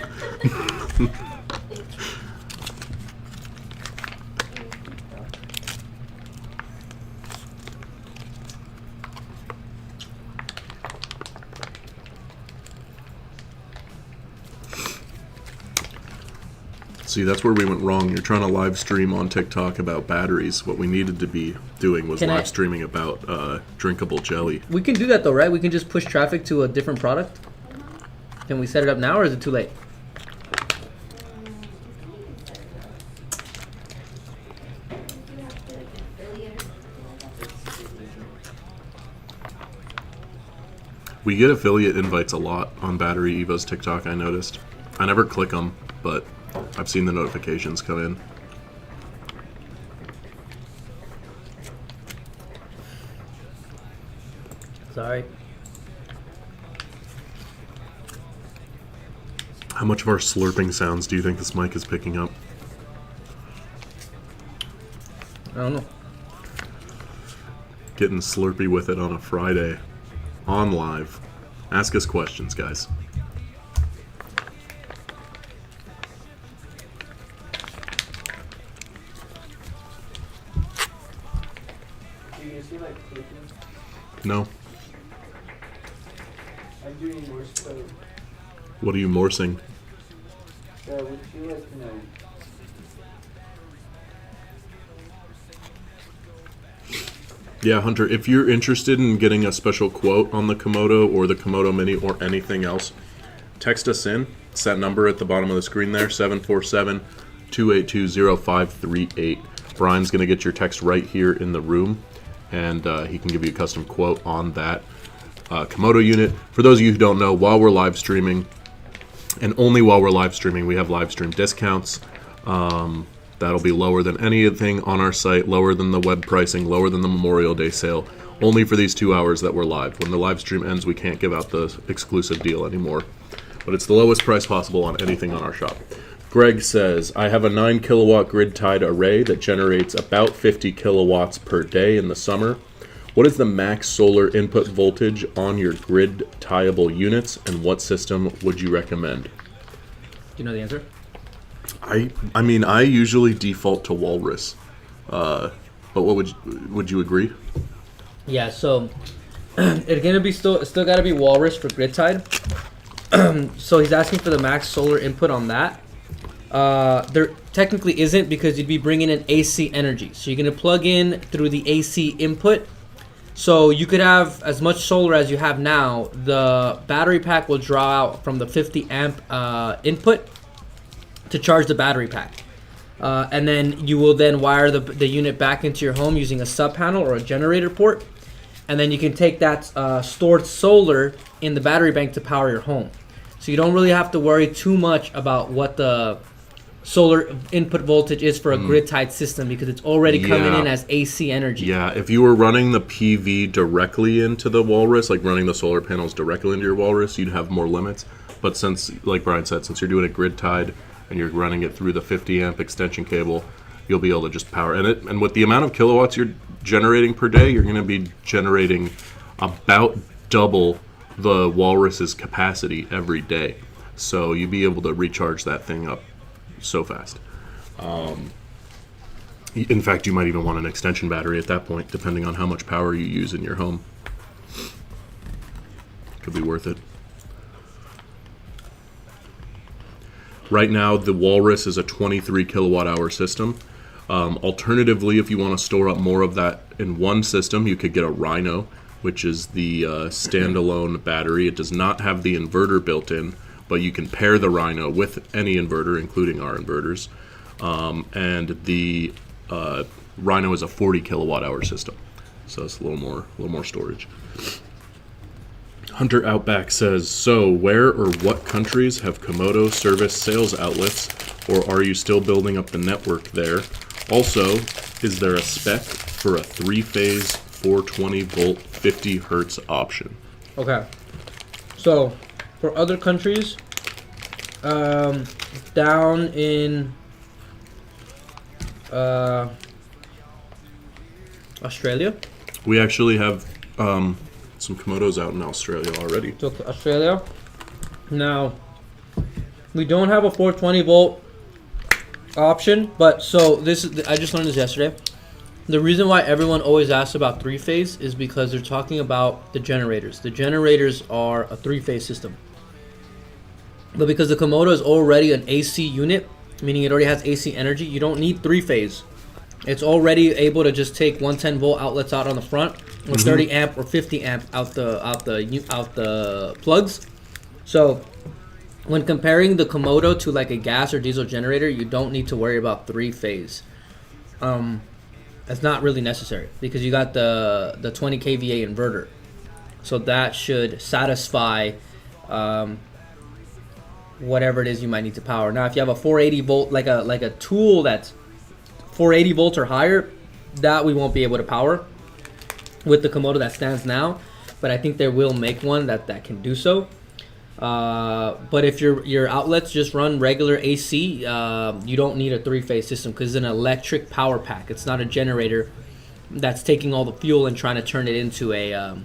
See, that's where we went wrong. You're trying to live stream on TikTok about batteries. What we needed to be doing was live streaming about drinkable jelly.
We can do that though, right? We can just push traffic to a different product. Can we set it up now, or is it too late? We
get affiliate invites a lot on BatteryEVO's TikTok, I noticed. I never click them, but I've seen the notifications come in.
Sorry.
How much of our slurping sounds do you think this mic is picking up?
I don't know.
Getting slurpy with it on a Friday. On live. Ask us questions, guys.
Do you see like clicking?
No?
I'm doing Morse code.
What are you morsing?
Would you like to know?
Yeah, Hunter, if you're interested in getting a special quote on the Komodo or the Komodo Mini or anything else, text us in. It's that number at the bottom of the screen there, 747-282-0538. Brian's going to get your text right here in the room, and he can give you a custom quote on that Komodo unit. For those of you who don't know, while we're live streaming, and only while we're live streaming, we have live stream discounts. That'll be lower than anything on our site, lower than the web pricing, lower than the Memorial Day sale, only for these 2 hours that we're live. When the live stream ends, we can't give out the exclusive deal anymore. But it's the lowest price possible on anything on our shop. Greg says, I have a 9 kilowatt grid-tied array that generates about 50 kilowatts per day in the summer. What is the max solar input voltage on your grid-tieable units, and what system would you recommend?
Do you know the answer?
I mean, I usually default to Walrus, but what would you agree?
Yeah, so it's gonna be still got to be Walrus for grid tied. So he's asking for the max solar input on that. There technically isn't, because you'd be bringing in AC energy. So you're gonna plug in through the AC input. So you could have as much solar as you have now. The battery pack will draw out from the 50 amp input to charge the battery pack. And then you will then wire the unit back into your home using a sub panel or a generator port. And then you can take that stored solar in the battery bank to power your home. So you don't really have to worry too much about what the solar input voltage is for a grid-tied system, because it's already coming in as AC energy.
Yeah, if you were running the PV directly into the Walrus, like running the solar panels directly into your Walrus, you'd have more limits. But since, like Brian said, since you're doing it grid-tied and you're running it through the 50 amp extension cable, you'll be able to just power it. And with the amount of kilowatts you're generating per day, you're going to be generating about double the Walrus's capacity every day. So you'll be able to recharge that thing up so fast. In fact, you might even want an extension battery at that point, depending on how much power you use in your home. Could be worth it. Right now, the Walrus is a 23 kilowatt hour system. Alternatively, if you want to store up more of that in one system, you could get a Rhino, which is the standalone battery. It does not have the inverter built in, but you can pair the Rhino with any inverter, including our inverters. And the Rhino is a 40 kilowatt hour system, so it's a little more storage. Hunter Outback says, so where or what countries have Komodo service sales outlets, or are you still building up the network there? Also, is there a spec for a 3-phase 420 volt 50 hertz option?
Okay. So, for other countries, down in Australia.
We actually have some Komodos out in Australia already.
So Australia. Now, we don't have a 420 volt option, but so this is, I just learned this yesterday. The reason why everyone always asks about 3-phase is because they're talking about the generators. The generators are a 3-phase system. But because the Komodo is already an AC unit, meaning it already has AC energy, you don't need 3-phase. It's already able to just take 110 volt outlets out on the front, or 30 amp or 50 amp out the plugs. So when comparing the Komodo to like a gas or diesel generator, you don't need to worry about 3-phase. It's not really necessary because you got the 20 kVA inverter, so that should satisfy whatever it is you might need to power. Now, if you have a 480 volt, like a tool that's 480 volts or higher, that we won't be able to power with the Komodo that stands now. But I think they will make one that can do so. But if your outlets just run regular AC, you don't need a 3-phase system because it's an electric power pack. It's not a generator that's taking all the fuel and trying to turn it into a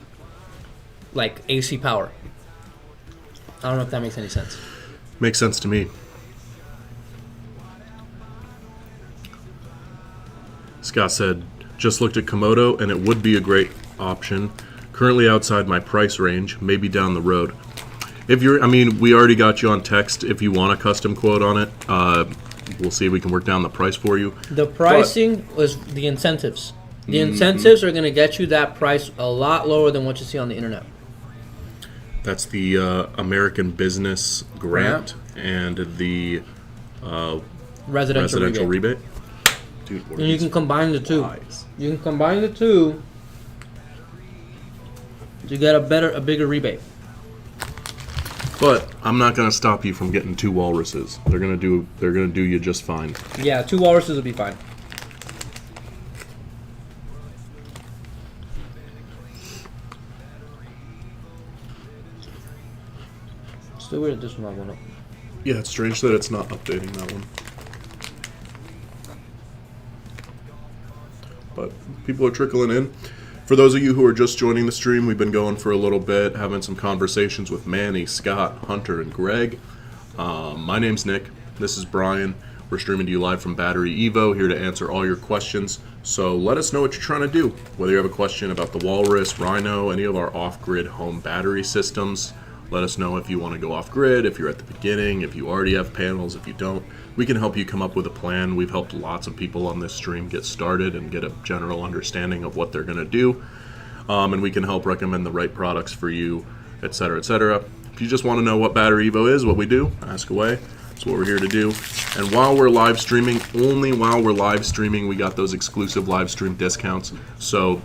like AC power. I don't know if that makes any sense.
Makes sense to me. Scott said, just looked at Komodo and it would be a great option. Currently outside my price range, maybe down the road. If you're, I mean, we already got you on text. If you want a custom quote on it, we'll see if we can work down the price for you.
The pricing was the incentives. The incentives are going to get you that price a lot lower than what you see on the internet.
That's the American Business Grant and the
Residential
rebate. Dude,
and you can combine the two.
Nice.
You can combine the two to get a bigger rebate.
But I'm not gonna stop you from getting 2 walruses. They're gonna do you just fine.
Yeah, 2 walruses will be fine. Still weird that this one not going up.
Yeah, it's strange that it's not updating that one. But people are trickling in. For those of you who are just joining the stream, we've been going for a little bit, having some conversations with Manny, Scott, Hunter, and Greg. My name's Nick. This is Brian. We're streaming to you live from BatteryEVO, here to answer all your questions. So let us know what you're trying to do. Whether you have a question about the Walrus, Rhino, any of our off-grid home battery systems, let us know if you want to go off-grid, if you're at the beginning, if you already have panels, if you don't. We can help you come up with a plan. We've helped lots of people on this stream get started and get a general understanding of what they're going to do. And we can help recommend the right products for you, etc., etc. If you just want to know what BatteryEVO is, what we do, ask away. That's what we're here to do. And while we're live streaming, only while we're live streaming, we got those exclusive live stream discounts. So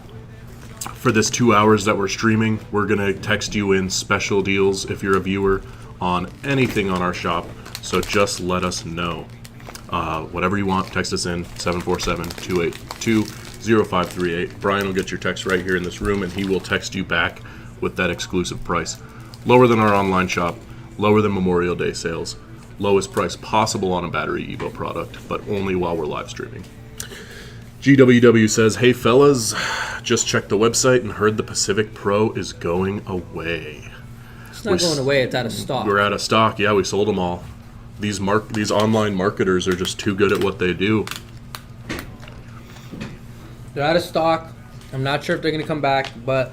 for this 2 hours that we're streaming, we're going to text you in special deals if you're a viewer on anything on our shop. So just let us know. Whatever you want, text us in 747-282-0538. Brian will get your text right here in this room, and he will text you back with that exclusive price. Lower than our online shop, lower than Memorial Day sales, lowest price possible on a BatteryEVO product, but only while we're live streaming. GWW says, hey fellas, just checked the website and heard the Pacific Pro is going away.
It's not going away, it's out of stock.
We're out of stock, yeah, we sold them all. These online marketers are just too good at what they do.
They're out of stock. I'm not sure if they're going to come back, but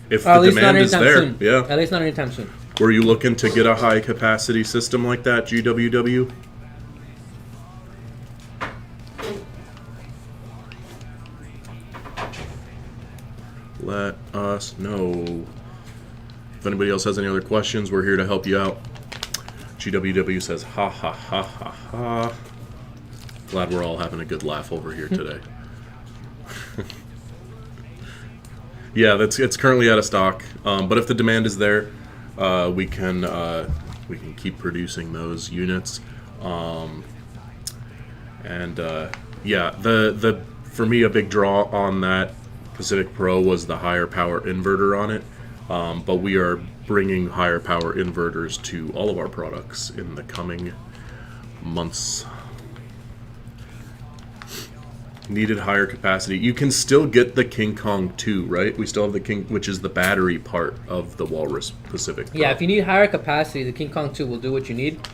if the demand is there,
soon.
yeah.
At least not anytime soon.
Were you looking to get a high capacity system like that, GWW? Let us know. If anybody else has any other questions, we're here to help you out. GWW says, ha ha ha ha ha. Glad we're all having a good laugh over here today. Yeah, it's currently out of stock. But if the demand is there, we can keep producing those units. Yeah, the for me a big draw on that Pacific Pro was the higher power inverter on it. But we are bringing higher power inverters to all of our products in the coming months. Needed higher capacity. You can still get the King Kong 2, right? We still have the King, which is the battery part of the Walrus Pacific Pro.
Yeah, if you need higher capacity, the King Kong 2 will do what you need.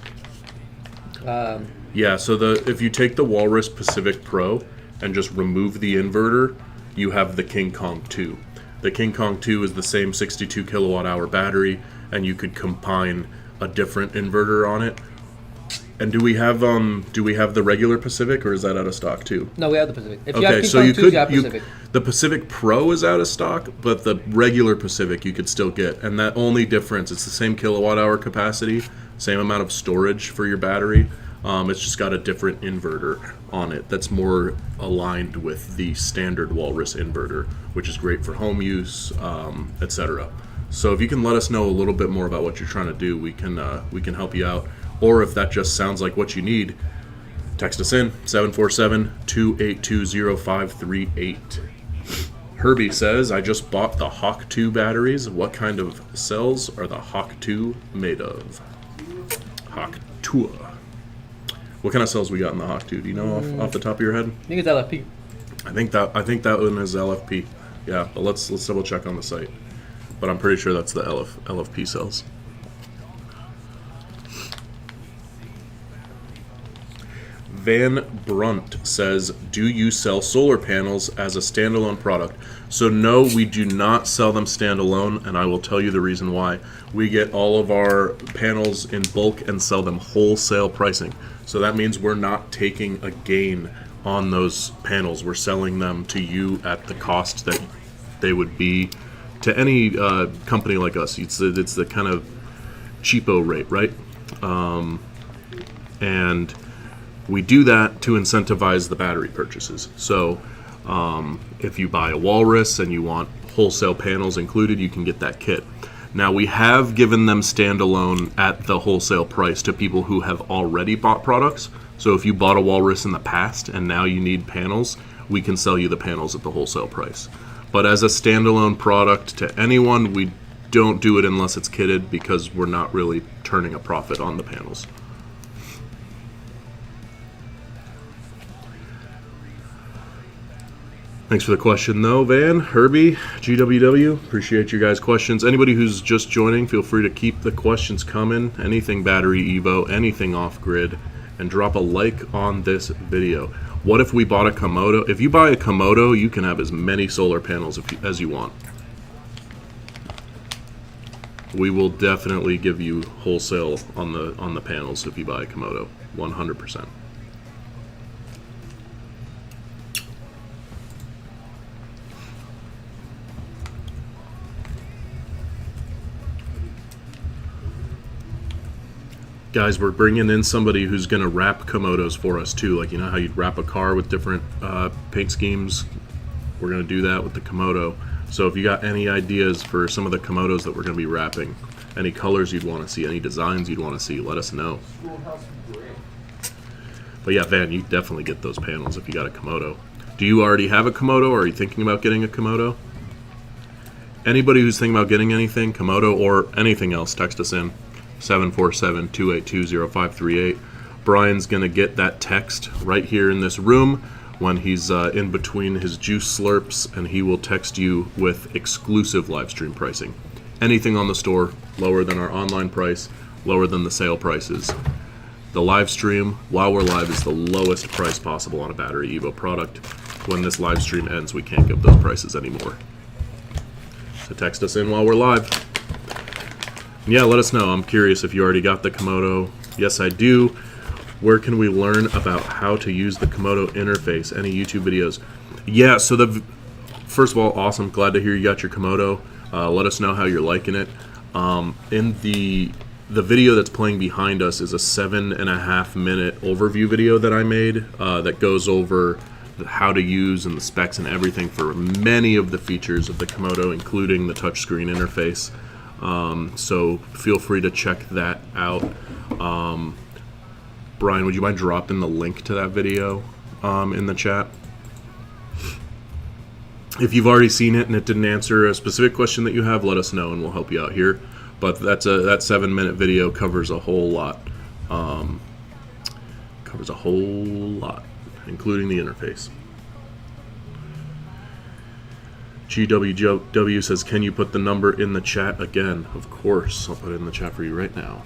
Yeah, so if you take the Walrus Pacific Pro and just remove the inverter, you have the King Kong 2. The King Kong 2 is the same 62 kilowatt hour battery, and you could combine a different inverter on it. And do we have the regular Pacific, or is that out of stock too?
No, we have the Pacific. If
Okay,
you have King
so
Kong
you
2,
could
you have Pacific.
the Pacific Pro is out of stock, but the regular Pacific you could still get, and that only difference, it's the same kilowatt hour capacity, same amount of storage for your battery. It's just got a different inverter on it that's more aligned with the standard Walrus inverter, which is great for home use, etc. So if you can let us know a little bit more about what you're trying to do, we can help you out. Or if that just sounds like what you need, text us in 747-282-0538. Herbie says, I just bought the Hawk 2 batteries. What kind of cells are the Hawk 2 made of? Hawk 2. What kind of cells we got in the Hawk 2? Do you know off the top of your head?
I think it's LFP.
I think that one is LFP. Yeah, but let's double check on the site. But I'm pretty sure that's the LFP cells. Van Brunt says, do you sell solar panels as a standalone product? So no, we do not sell them standalone, and I will tell you the reason why. We get all of our panels in bulk and sell them wholesale pricing. So that means we're not taking a gain on those panels. We're selling them to you at the cost that they would be to any company like us. It's the kind of cheapo rate, right? And we do that to incentivize the battery purchases. So if you buy a Walrus and you want wholesale panels included, you can get that kit. Now, we have given them standalone at the wholesale price to people who have already bought products. So if you bought a Walrus in the past and now you need panels, we can sell you the panels at the wholesale price. But as a standalone product to anyone, we don't do it unless it's kitted, because we're not really turning a profit on the panels. Thanks for the question, though, Van, Herbie, GWW. Appreciate your guys' questions. Anybody who's just joining, feel free to keep the questions coming. Anything Battery Evo, anything off-grid, and drop a like on this video. What if we bought a Komodo? If you buy a Komodo, you can have as many solar panels as you want. We will definitely give you wholesale on the panels if you buy a Komodo, 100%. Guys, we're bringing in somebody who's going to wrap Komodos for us too. Like, you know how you'd wrap a car with different paint schemes? We're going to do that with the Komodo. So if you got any ideas for some of the Komodos that we're going to be wrapping, any colors you'd want to see, any designs you'd want to see, let us know. But yeah, Van, you definitely get those panels if you got a Komodo. Do you already have a Komodo, or are you thinking about getting a Komodo? Anybody who's thinking about getting anything, Komodo or anything else, text us in. 747-282-0538. Brian's going to get that text right here in this room when he's in between his juice slurps, and he will text you with exclusive live stream pricing. Anything on the store lower than our online price, lower than the sale prices. The live stream, while we're live, is the lowest price possible on a Battery Evo product. When this live stream ends, we can't give those prices anymore. So text us in while we're live. Yeah, let us know. I'm curious if you already got the Komodo. Yes, I do. Where can we learn about how to use the Komodo interface? Any YouTube videos? Yeah, so first of all, awesome. Glad to hear you got your Komodo. Let us know how you're liking it. In the video that's playing behind us is a 7.5-minute overview video that I made that goes over how to use and the specs and everything for many of the features of the Komodo, including the touchscreen interface. So feel free to check that out. Brian, would you mind dropping the link to that video in the chat? If you've already seen it and it didn't answer a specific question that you have, let us know and we'll help you out here. But that 7-minute video covers a whole lot. Including the interface. GWW says, can you put the number in the chat again? Of course, I'll put it in the chat for you right now.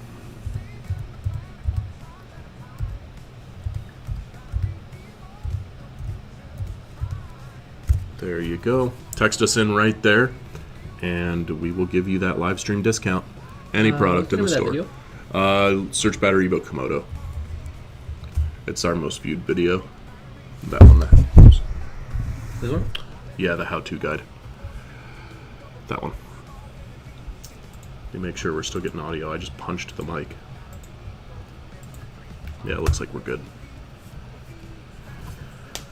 There you go. Text us in right there, and we will give you that live stream discount. Any product in the store. Search BatteryEVO Komodo. It's our most viewed video. That one there. Oops.
This one?
Yeah, the how-to guide. That one. Let me make sure we're still getting audio. I just punched the mic. Yeah, it looks like we're good.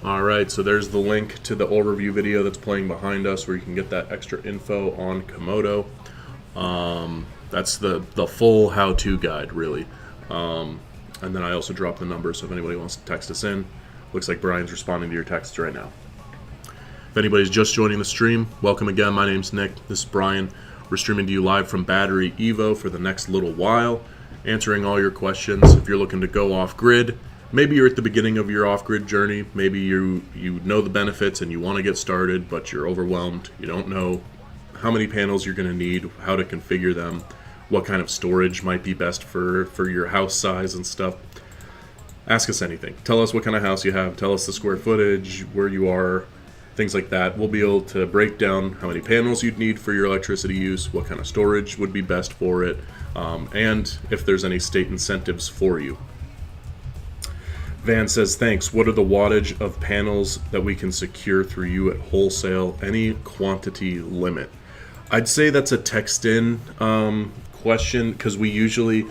Alright, so there's the link to the overview video that's playing behind us where you can get that extra info on Komodo. That's the full how-to guide, really. And then I also drop the number, so if anybody wants to text us in, looks like Brian's responding to your texts right now. If anybody's just joining the stream, welcome again. My name's Nick. This is Brian. We're streaming to you live from BatteryEVO for the next little while, answering all your questions. If you're looking to go off-grid, maybe you're at the beginning of your off-grid journey. Maybe you know the benefits and you want to get started, but you're overwhelmed. You don't know how many panels you're going to need, how to configure them, what kind of storage might be best for your house size and stuff. Ask us anything. Tell us what kind of house you have. Tell us the square footage, where you are, things like that. We'll be able to break down how many panels you'd need for your electricity use, what kind of storage would be best for it, and if there's any state incentives for you. Van says, thanks. What are the wattage of panels that we can secure through you at wholesale? Any quantity limit? I'd say that's a text-in question, because we usually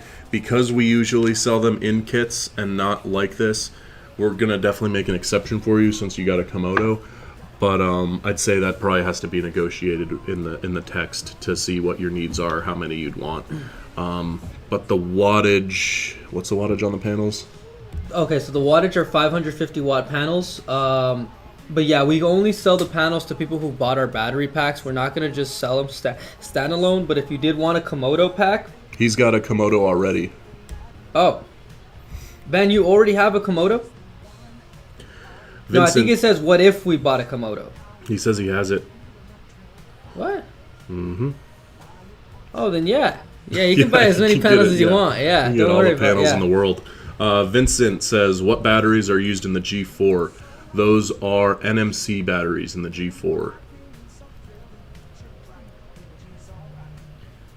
sell them in kits and not like this. We're going to definitely make an exception for you since you got a Komodo. But I'd say that probably has to be negotiated in the text to see what your needs are, how many you'd want. But the wattage, what's the wattage on the panels?
Okay, so the wattage are 550 watt panels. But yeah, we only sell the panels to people who bought our battery packs. We're not going to just sell them standalone. But if you did want a Komodo pack...
He's got a Komodo already.
Oh. Ben, you already have a Komodo?
Vincent,
No, I think it says, what if we bought a Komodo?
he says he has it.
What?
Mm-hmm.
Oh, then yeah. Yeah, you can
Yeah,
buy as many
you can
panels
get it,
as you
yeah.
want. Yeah,
You can
don't
get all
worry
the panels
about it.
in the world. Vincent says, what batteries are used in the G4? Those are NMC batteries in the G4.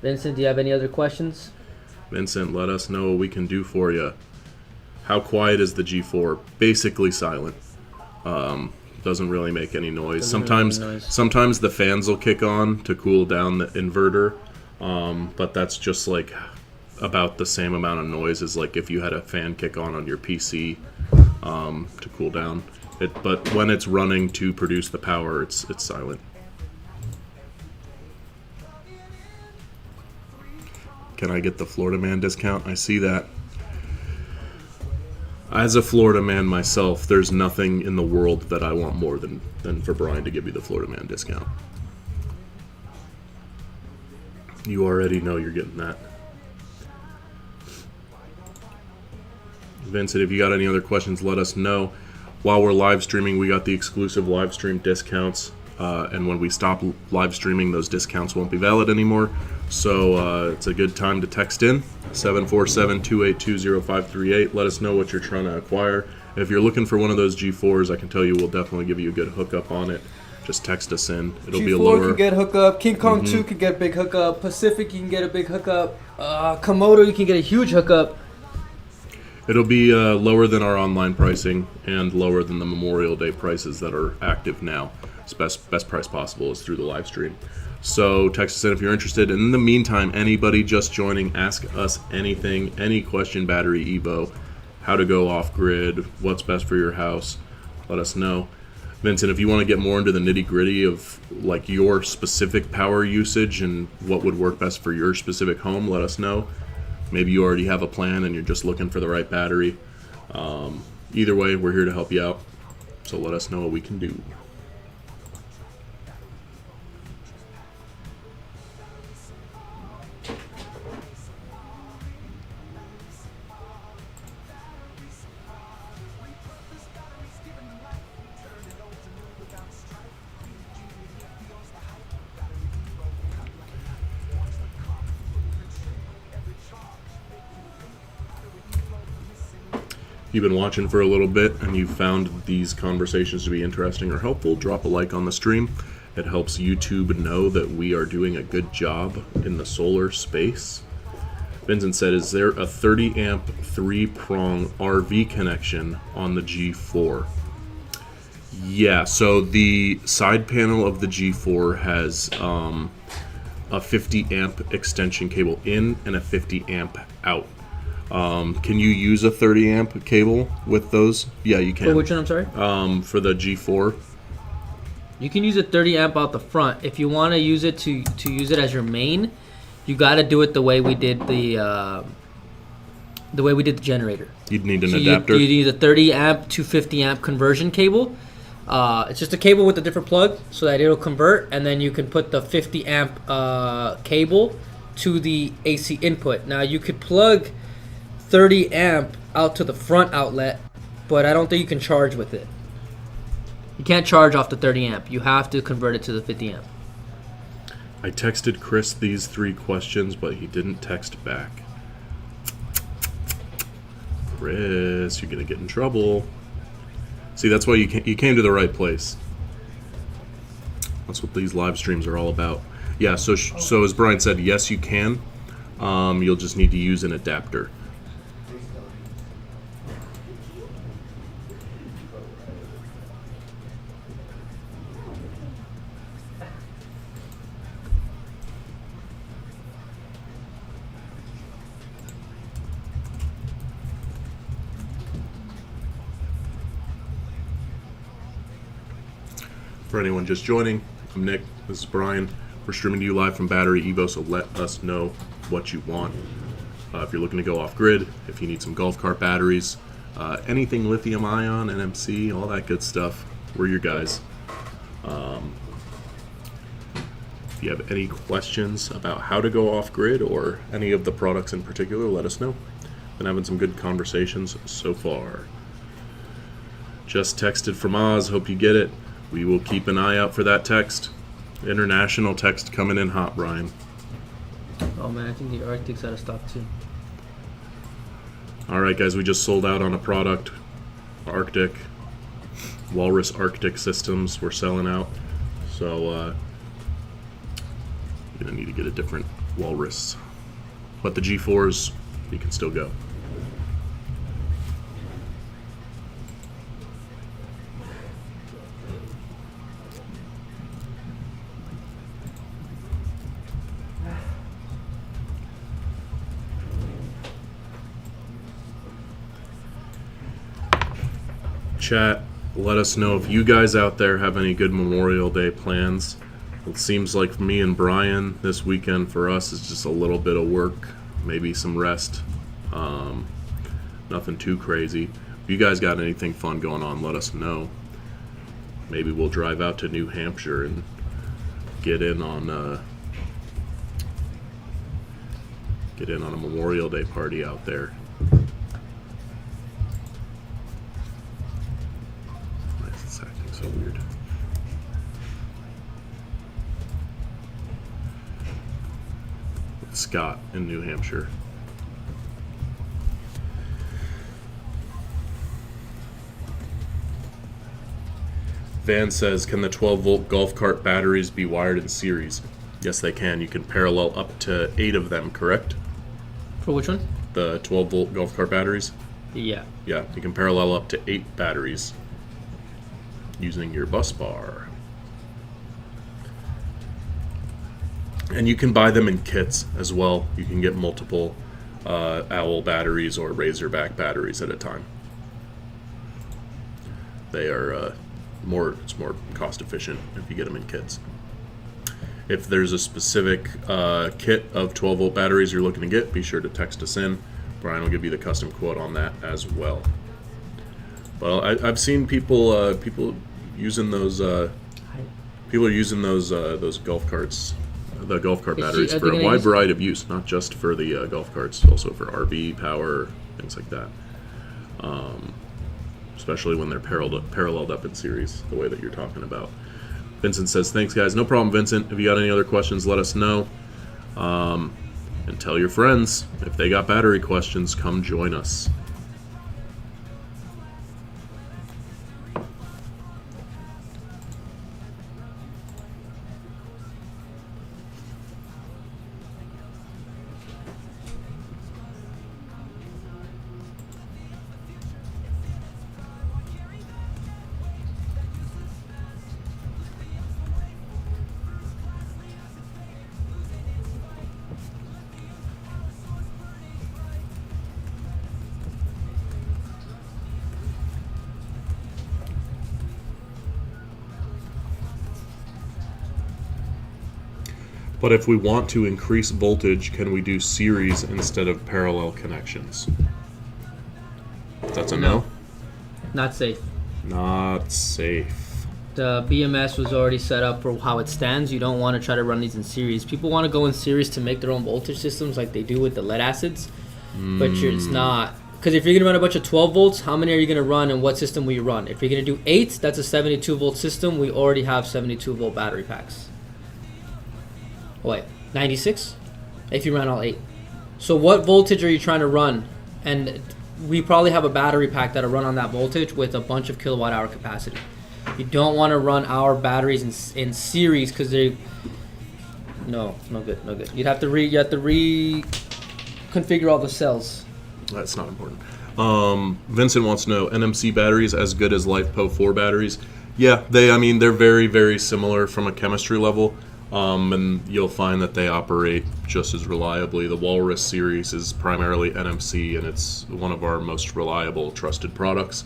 Vincent, do you have any other questions?
Vincent, let us know what we can do for you. How quiet is the G4? Basically silent. Doesn't really make any noise. Sometimes the fans will kick on to cool down the inverter, but that's just like about the same amount of noise as like if you had a fan kick on your PC to cool down. But when it's running to produce the power, it's silent. Can I get the Florida Man discount? I see that. As a Florida man myself, there's nothing in the world that I want more than for Brian to give you the Florida Man discount. You already know you're getting that. Vincent, if you got any other questions, let us know. While we're live streaming, we got the exclusive live stream discounts. And when we stop live streaming, those discounts won't be valid anymore. So it's a good time to text in, 747-282-0538. Let us know what you're trying to acquire. If you're looking for one of those G4s, I can tell you we'll definitely give you a good hookup on it. Just text us in. It'll be a lower...
G4 can get hookup. King Kong 2 can get a big hookup. Pacific, you can get a big hookup. Komodo, you can get a huge hookup.
It'll be lower than our online pricing and lower than the Memorial Day prices that are active now. It's best price possible is through the live stream. So text us in if you're interested. And in the meantime, anybody just joining, ask us anything, any question, BatteryEVO, how to go off grid, what's best for your house. Let us know. Vincent, if you want to get more into the nitty gritty of like your specific power usage and what would work best for your specific home, let us know. Maybe you already have a plan and you're just looking for the right battery. Either way, we're here to help you out. So let us know what we can do. You've been watching for a little bit and you've found these conversations to be interesting or helpful, drop a like on the stream. It helps YouTube know that we are doing a good job in the solar space. Vincent said, is there a 30 amp 3-prong RV connection on the G4? Yeah, so the side panel of the G4 has a 50 amp extension cable in and a 50 amp out. Can you use a 30 amp cable with those? Yeah, you can.
For which one, I'm sorry?
For the G4.
You can use a 30 amp out the front. If you want to use it to use it as your main, you got to do it the way we did the generator.
You'd need an
So
adapter.
you need a 30 amp to 50 amp conversion cable. It's just a cable with a different plug so that it'll convert, and then you can put the 50 amp cable to the AC input. Now you could plug 30 amp out to the front outlet, but I don't think you can charge with it. You can't charge off the 30 amp. You have to convert it to the 50 amp.
I texted Chris these 3 questions, but he didn't text back. Chris, you're gonna get in trouble. See, that's why you came to the right place. That's what these live streams are all about. Yeah, so as Brian said, yes, you can. You'll just need to use an adapter. For anyone just joining, I'm Nick, this is Brian. We're streaming to you live from BatteryEVO, so let us know what you want. If you're looking to go off-grid, if you need some golf cart batteries, anything lithium-ion, NMC, all that good stuff, we're your guys. If you have any questions about how to go off-grid or any of the products in particular, let us know. Been having some good conversations so far. Just texted from Oz, hope you get it. We will keep an eye out for that text. International text coming in hot, Brian.
Oh man, I think the Arctic's out of stock too.
All right, guys, we just sold out on a product. Arctic. Walrus Arctic systems we're selling out. So, you're going to need to get a different Walrus. But the G4s, you can still go. Chat, let us know if you guys out there have any good Memorial Day plans. It seems like me and Brian this weekend for us is just a little bit of work, maybe some rest. Nothing too crazy. If you guys got anything fun going on, let us know. Maybe we'll drive out to New Hampshire and get in on a Memorial Day party out there. It's acting so weird. With Scott in New Hampshire. Van says, can the 12-volt golf cart batteries be wired in series? Yes, they can. You can parallel up to 8 of them, correct?
For which one?
The 12-volt golf cart batteries?
Yeah.
Yeah, you can parallel up to 8 batteries using your bus bar. And you can buy them in kits as well. You can get multiple Owl batteries or Razorback batteries at a time. They are it's more cost efficient if you get them in kits. If there's a specific kit of 12-volt batteries you're looking to get, be sure to text us in. Brian will give you the custom quote on that as well. Well, I've seen people using those. People are using those golf carts, the golf cart batteries for a wide variety of use, not just for the golf carts, also for RV power, things like that. Especially when they're paralleled up in series, the way that you're talking about. Vincent says, thanks, guys. No problem, Vincent. If you got any other questions, let us know. And tell your friends, if they got battery questions, come join us. But if we want to increase voltage, can we do series instead of parallel connections? That's a no?
Not safe.
Not safe.
The BMS was already set up for how it stands. You don't want to try to run these in series. People want to go in series to make their own voltage systems like they do with the lead acids, but it's not. Because if you're going to run a bunch of 12 volts, how many are you going to run and what system will you run? If you're going to do 8, that's a 72 volt system. We already have 72 volt battery packs. Wait, 96? If you run all 8. So what voltage are you trying to run? And we probably have a battery pack that'll run on that voltage with a bunch of kilowatt hour capacity. You don't want to run our batteries in series because they no good. You have to reconfigure all the cells.
That's not important. Vincent wants to know, NMC batteries as good as LiFePO 4 batteries? Yeah, they're very, very similar from a chemistry level, and you'll find that they operate just as reliably. The Walrus series is primarily NMC, and it's one of our most reliable, trusted products.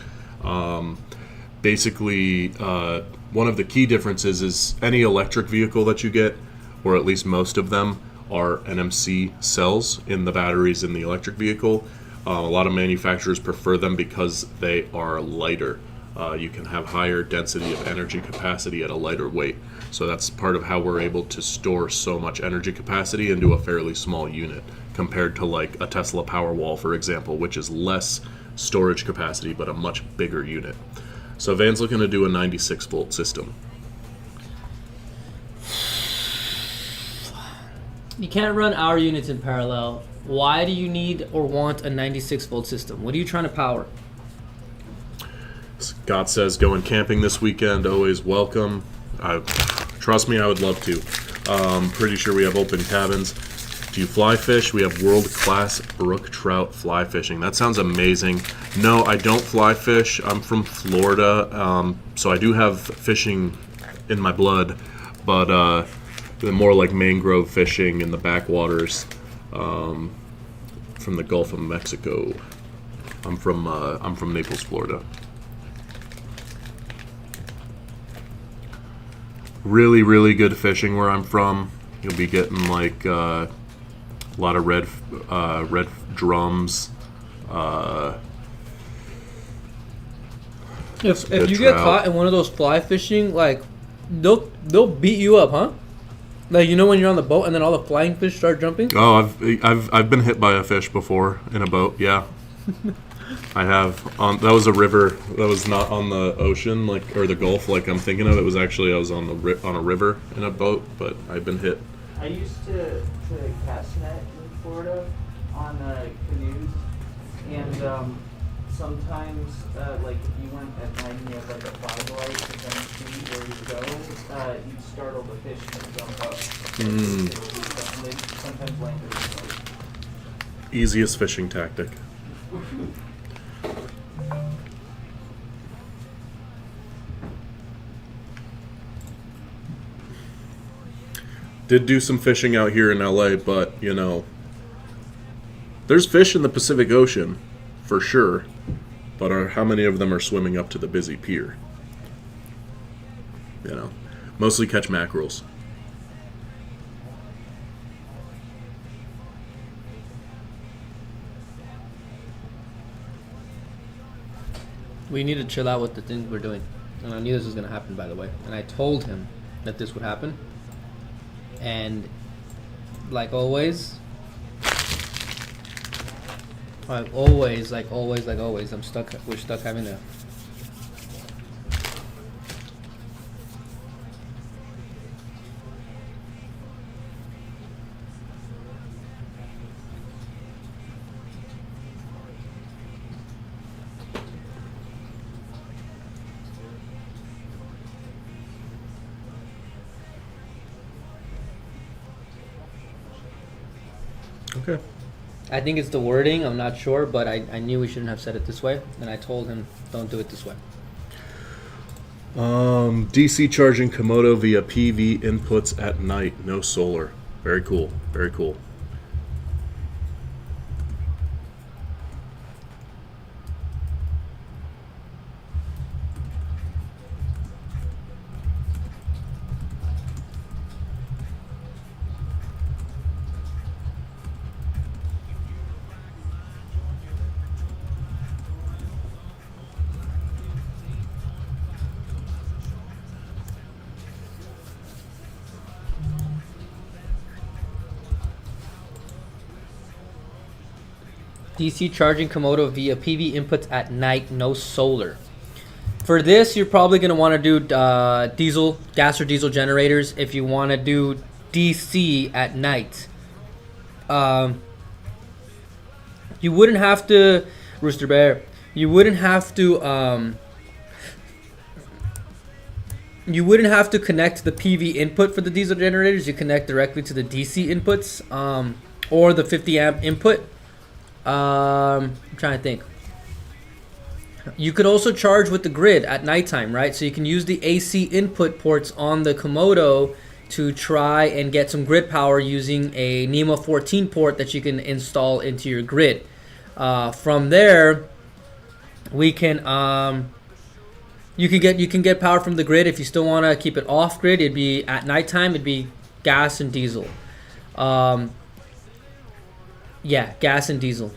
Basically, one of the key differences is any electric vehicle that you get, or at least most of them, are NMC cells in the batteries in the electric vehicle. A lot of manufacturers prefer them because they are lighter. You can have higher density of energy capacity at a lighter weight. So that's part of how we're able to store so much energy capacity into a fairly small unit compared to like a Tesla Powerwall, for example, which is less storage capacity but a much bigger unit. So Van's looking to do a 96 volt system.
You can't run our units in parallel. Why do you need or want a 96 volt system? What are you trying to power?
Scott says, going camping this weekend, always welcome. Trust me, I would love to. Pretty sure we have open cabins. Do you fly fish? We have world-class brook trout fly fishing. That sounds amazing. No, I don't fly fish. I'm from Florida, so I do have fishing in my blood, but more like mangrove fishing in the backwaters from the Gulf of Mexico. I'm from Naples, Florida. Really, really good fishing where I'm from. You'll be getting like a lot of red drums.
If you get caught in one of those fly fishing, like they'll beat you up, huh? Like, you know when you're on the boat and then all the flying fish start jumping?
Oh, I've been hit by a fish before in a boat. Yeah, I have. That was a river. That was not on the ocean, like, or the Gulf, like I'm thinking of. It was actually I was on a river in a boat, but I've been hit.
I used to cast net in Florida on canoes, and sometimes, like if you went at night and you had like a fog light to kind of see where you go, you'd startle the fish and they'd jump up. And they sometimes land in the boat.
Easiest fishing tactic. Did do some fishing out here in LA, but you know, there's fish in the Pacific Ocean for sure, but how many of them are swimming up to the busy pier? You know, mostly catch mackerels.
We need to chill out with the things we're doing. And I knew this was going to happen, by the way. And I told him that this would happen. And like always, we're stuck having to.
Okay.
I think it's the wording, I'm not sure, but I knew we shouldn't have said it this way, and I told him, don't do it this way.
DC charging Komodo via PV inputs at night, no solar. Very cool, very cool.
DC charging Komodo via PV inputs at night, no solar. For this, you're probably going to want to do diesel, gas or diesel generators if you want to do DC at night. You wouldn't have to, Rooster Bear, you wouldn't have to connect the PV input for the diesel generators. You connect directly to the DC inputs or the 50 amp input. I'm trying to think. You could also charge with the grid at nighttime, right? So you can use the AC input ports on the Komodo to try and get some grid power using a NEMA 14 port that you can install into your grid. From there, we can you can get power from the grid. If you still want to keep it off grid, it'd be at nighttime. It'd be gas and diesel. Yeah, gas and diesel.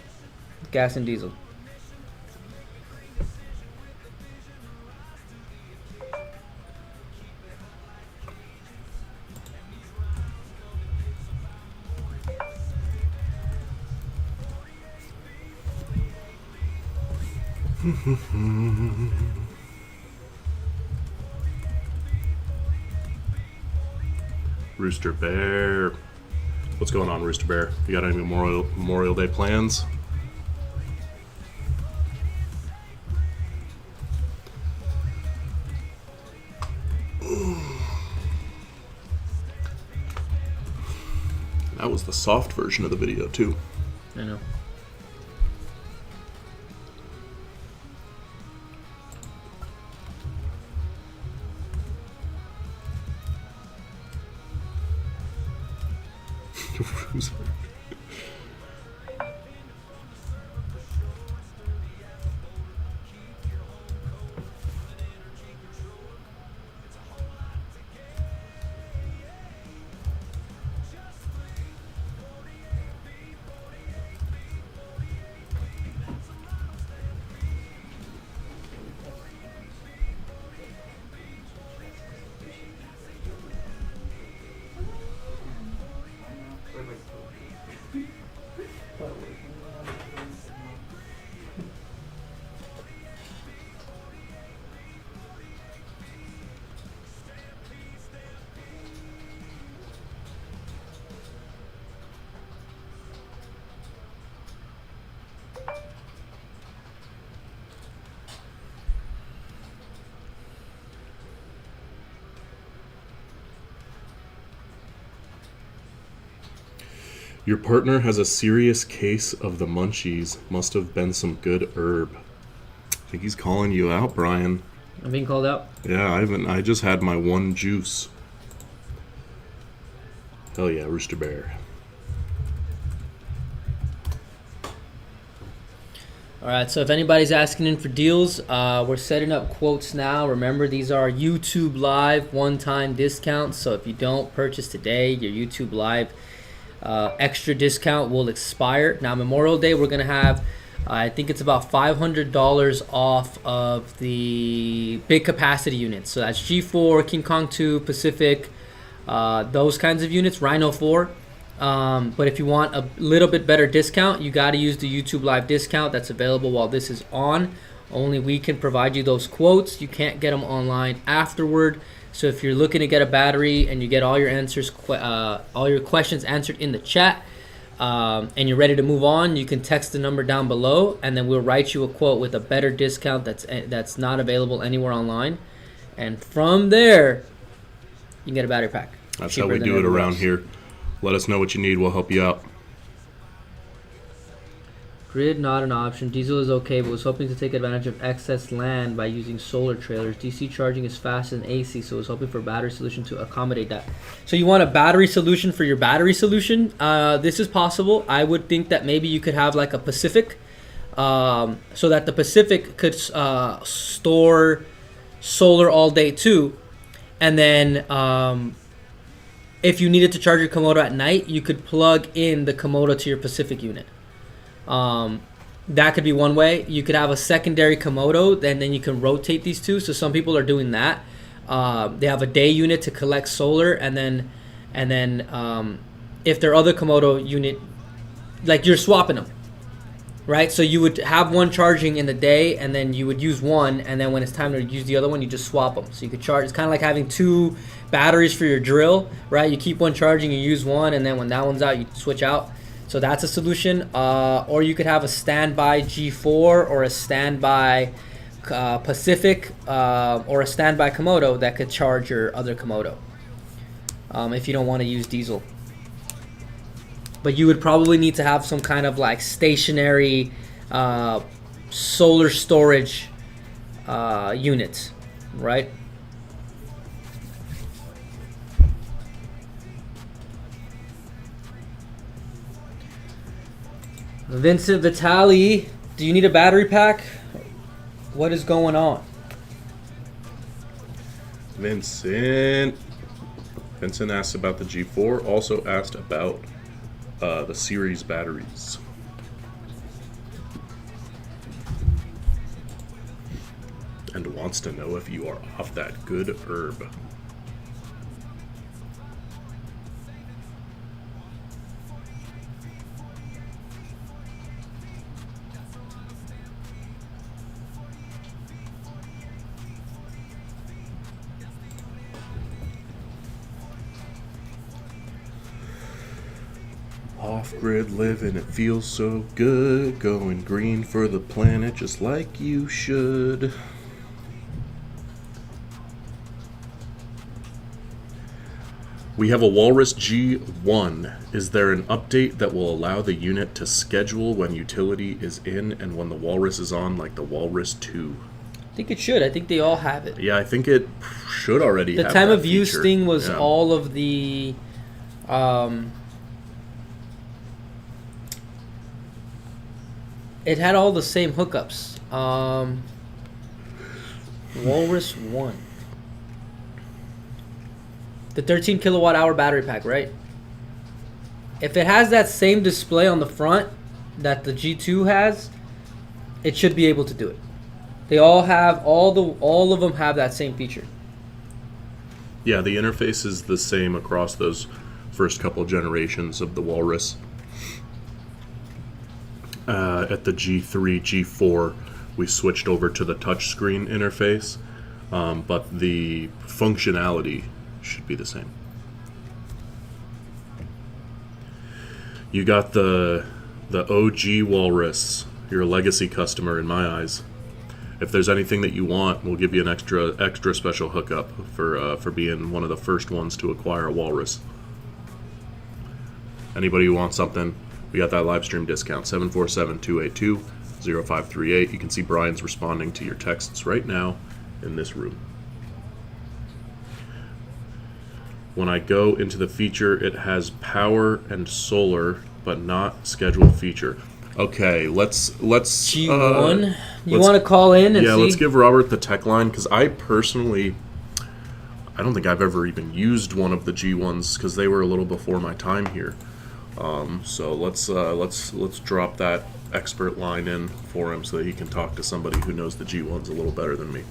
Gas and diesel.
Rooster Bear. What's going on, Rooster Bear? You got any Memorial Day plans? That was the soft version of the video too.
I know.
Your partner has a serious case of the munchies. Must have been some good herb. I think he's calling you out, Brian.
I'm being called out.
Yeah, I just had my one juice. Hell yeah, Rooster Bear.
All right, so if anybody's asking in for deals, we're setting up quotes now. Remember, these are YouTube Live one-time discounts. So if you don't purchase today, your YouTube Live extra discount will expire. Now, Memorial Day, we're going to have, I think it's about $500 off of the big capacity units. So that's G4, King Kong 2, Pacific, those kinds of units, Rhino 4. But if you want a little bit better discount, you got to use the YouTube Live discount that's available while this is on. Only we can provide you those quotes. You can't get them online afterward. So if you're looking to get a battery and you get all your answers, all your questions answered in the chat, and you're ready to move on, you can text the number down below, and then we'll write you a quote with a better discount that's not available anywhere online. And from there, you can get a battery pack.
That's how we do it around here. Let us know what you need. We'll help you out.
Grid not an option. Diesel is okay, but was hoping to take advantage of excess land by using solar trailers. DC charging is faster than AC, so was hoping for a battery solution to accommodate that. So you want a battery solution for your battery solution? This is possible. I would think that maybe you could have like a Pacific, so that the Pacific could store solar all day too. And then if you needed to charge your Komodo at night, you could plug in the Komodo to your Pacific unit. That could be one way. You could have a secondary Komodo, and then you can rotate these two. So some people are doing that. They have a day unit to collect solar, and then if their other Komodo unit, like you're swapping them. right? So you would have one charging in the day, and then you would use one, and then when it's time to use the other one, you just swap them. So you could charge. It's kind of like having two batteries for your drill, right? You keep one charging, you use one, and then when that one's out, you switch out. So that's a solution. Or you could have a standby G4 or a standby Pacific or a standby Komodo that could charge your other Komodo if you don't want to use diesel. But you would probably need to have some kind of like stationary solar storage unit, right? Vincent Vitali, do you need a battery pack? What is going on?
Vincent asked about the G4, also asked about the series batteries. And wants to know if you are off that good herb. Off-grid living, it feels so good. Going green for the planet just like you should. We have a Walrus G1. Is there an update that will allow the unit to schedule when utility is in and when the Walrus is on, like the Walrus 2?
I think it should. I think they all have it.
Yeah, I think it should already have
The time
that
of use
feature.
thing was
Yeah.
all of the it had all the same hookups. Walrus 1. The 13 kilowatt hour battery pack, right? If it has that same display on the front that the G2 has, it should be able to do it. They all have all of them have that same feature.
Yeah, the interface is the same across those first couple generations of the Walrus. At the G3, G4, we switched over to the touchscreen interface, but the functionality should be the same. You got the OG Walrus. You're a legacy customer in my eyes. If there's anything that you want, we'll give you an extra special hookup for being one of the first ones to acquire a Walrus. Anybody who wants something, we got that live stream discount, 747-282-0538. You can see Brian's responding to your texts right now in this room. When I go into the feature, it has power and solar, but not scheduled feature. Okay, let's
G1. You
let's-
want to call in and see?
let's give Robert the tech line, because I personally, I don't think I've ever even used one of the G1s because they were a little before my time here. So let's drop that expert line in for him so that he can talk to somebody who knows the G1s a little better than me.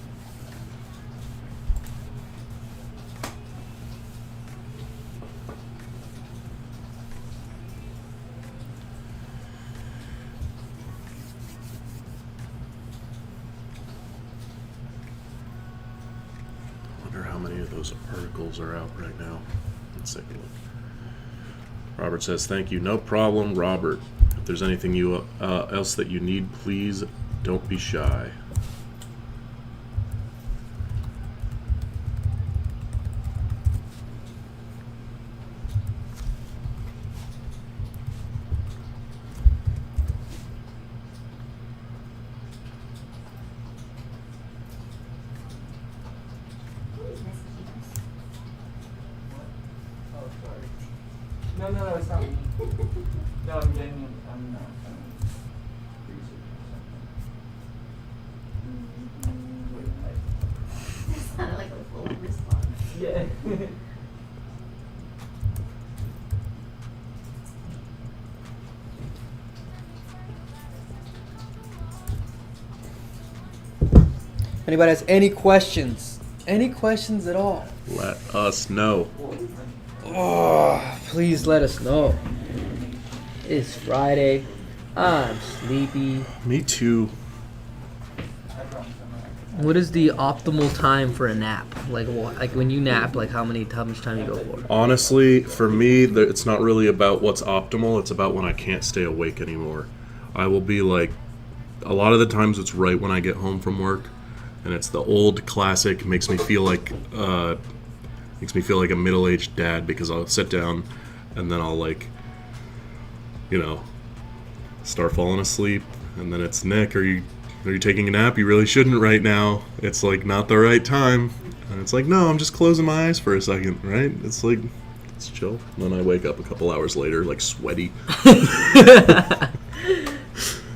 Those articles are out right now. Let's take a look. Robert says, thank you. No problem, Robert. If there's anything else that you need, please don't be shy.
No, it's not me. No, I'm getting. I'm
That sounded like a full response.
yeah.
Anybody has any questions? Any questions at all?
Let us know.
Oh, please let us know. It's Friday. I'm sleepy.
Me too.
What is the optimal time for a nap? Like when you nap, like how much time you go for?
Honestly, for me, it's not really about what's optimal. It's about when I can't stay awake anymore. I will be like, a lot of the times it's right when I get home from work, and it's the old classic. Makes me feel like a middle-aged dad, because I'll sit down and then I'll start falling asleep, and then it's Nick. Are you taking a nap? You really shouldn't right now. It's like not the right time. And it's like, no, I'm just closing my eyes for a second, right? It's like, it's chill. And then I wake up a couple hours later, like sweaty.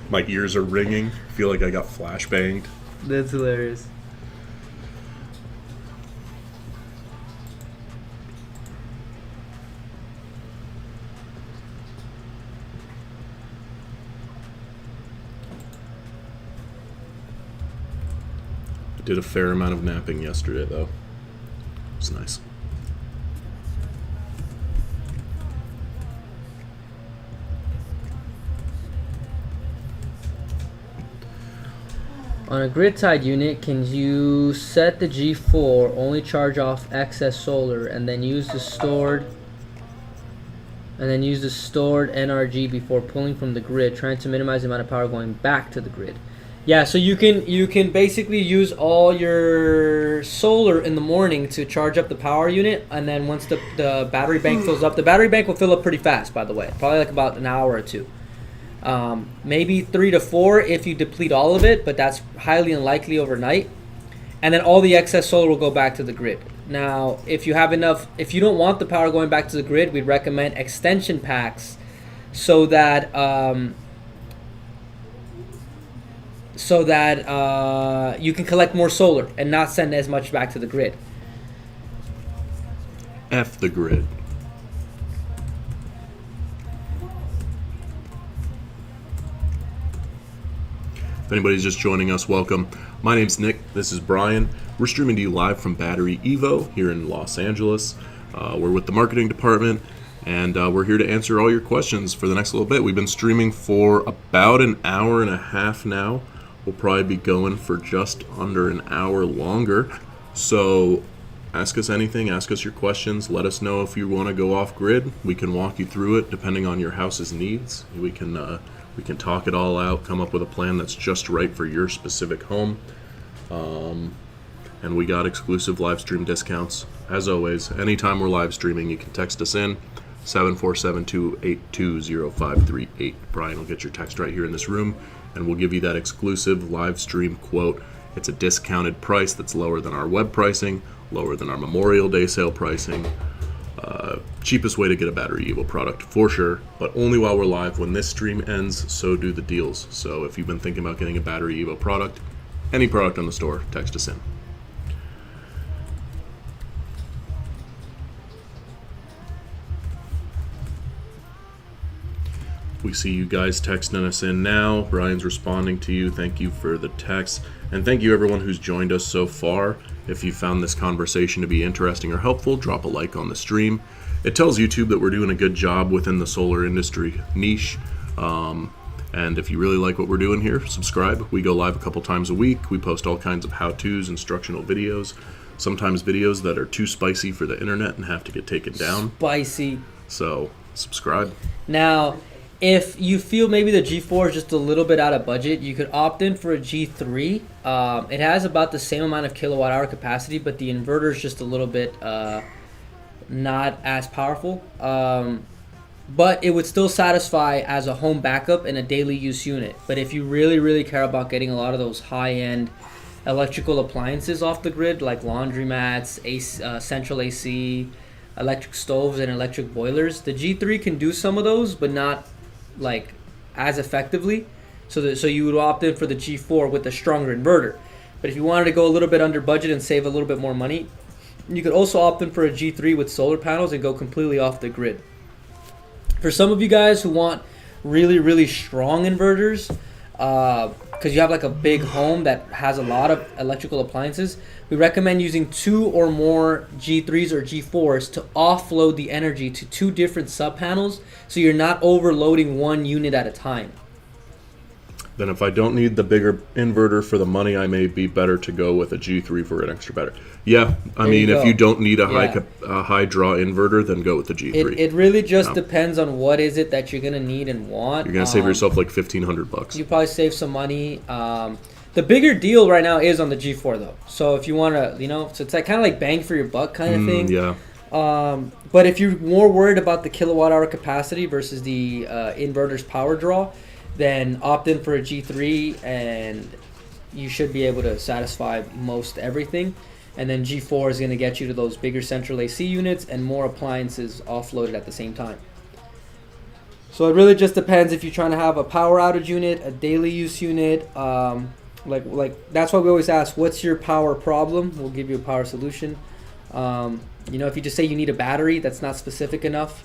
My ears are ringing. I feel like I got flashbanged.
That's hilarious.
Did a fair amount of napping yesterday, though. It was nice.
On a grid-tied unit, can you set the G4, only charge off excess solar, and then use the stored NRG before pulling from the grid, trying to minimize the amount of power going back to the grid? Yeah, so you can basically use all your solar in the morning to charge up the power unit, and then once the battery bank fills up, the battery bank will fill up pretty fast, by the way, probably like about an hour or two. Maybe 3 to 4 if you deplete all of it, but that's highly unlikely overnight. And then all the excess solar will go back to the grid. Now, if you don't want the power going back to the grid, we'd recommend extension packs so that you can collect more solar and not send as much back to the grid.
F the grid. If anybody's just joining us, welcome. My name's Nick. This is Brian. We're streaming to you live from BatteryEVO here in Los Angeles. We're with the marketing department, and we're here to answer all your questions for the next little bit. We've been streaming for about an hour and a half now. We'll probably be going for just under an hour longer. So ask us anything, ask us your questions. Let us know if you want to go off grid. We can walk you through it depending on your house's needs. We can talk it all out, come up with a plan that's just right for your specific home. And we got exclusive live stream discounts. As always, anytime we're live streaming, you can text us in 747-282-0538. Brian will get your text right here in this room, and we'll give you that exclusive live stream quote. It's a discounted price that's lower than our web pricing, lower than our Memorial Day sale pricing. Cheapest way to get a BatteryEVO product for sure, but only while we're live. When this stream ends, so do the deals. So if you've been thinking about getting a BatteryEVO product, any product on the store, text us in. We see you guys texting us in now. Brian's responding to you. Thank you for the text. And thank you everyone who's joined us so far. If you found this conversation to be interesting or helpful, drop a like on the stream. It tells YouTube that we're doing a good job within the solar industry niche. And if you really like what we're doing here, subscribe. We go live a couple times a week. We post all kinds of how-tos, instructional videos, sometimes videos that are too spicy for the internet and have to get taken down.
Spicy.
So subscribe.
Now, if you feel maybe the G4 is just a little bit out of budget, you could opt in for a G3. It has about the same amount of kilowatt hour capacity, but the inverter is just a little bit not as powerful. But it would still satisfy as a home backup and a daily use unit. But if you really, really care about getting a lot of those high-end electrical appliances off the grid, like laundromats, central AC, electric stoves, and electric boilers, the G3 can do some of those, but not like as effectively. So you would opt in for the G4 with a stronger inverter. But if you wanted to go a little bit under budget and save a little bit more money, you could also opt in for a G3 with solar panels and go completely off the grid. For some of you guys who want really, really strong inverters, because you have like a big home that has a lot of electrical appliances, we recommend using 2 or more G3s or G4s to offload the energy to 2 different sub panels, so you're not overloading one unit at a time.
then if I don't need the bigger inverter for the money, I may be better to go with a G3 for an extra battery. Yeah, I
There
mean,
you
if
go.
you don't need a
Yeah.
high draw inverter, then go with the G3.
It really just
Yeah.
depends on what is it that you're gonna need and want.
You're gonna save yourself like $1,500.
You probably save some money. The bigger deal right now is on the G4 though. So if you want to, so it's like kind of like bang for your buck kind of thing.
Yeah.
But if you're more worried about the kilowatt hour capacity versus the inverter's power draw, then opt in for a G3 and you should be able to satisfy most everything. And then G4 is going to get you to those bigger central AC units and more appliances offloaded at the same time. So it really just depends if you're trying to have a power outage unit, a daily use unit. Like that's why we always ask, what's your power problem? We'll give you a power solution. If you just say you need a battery, that's not specific enough.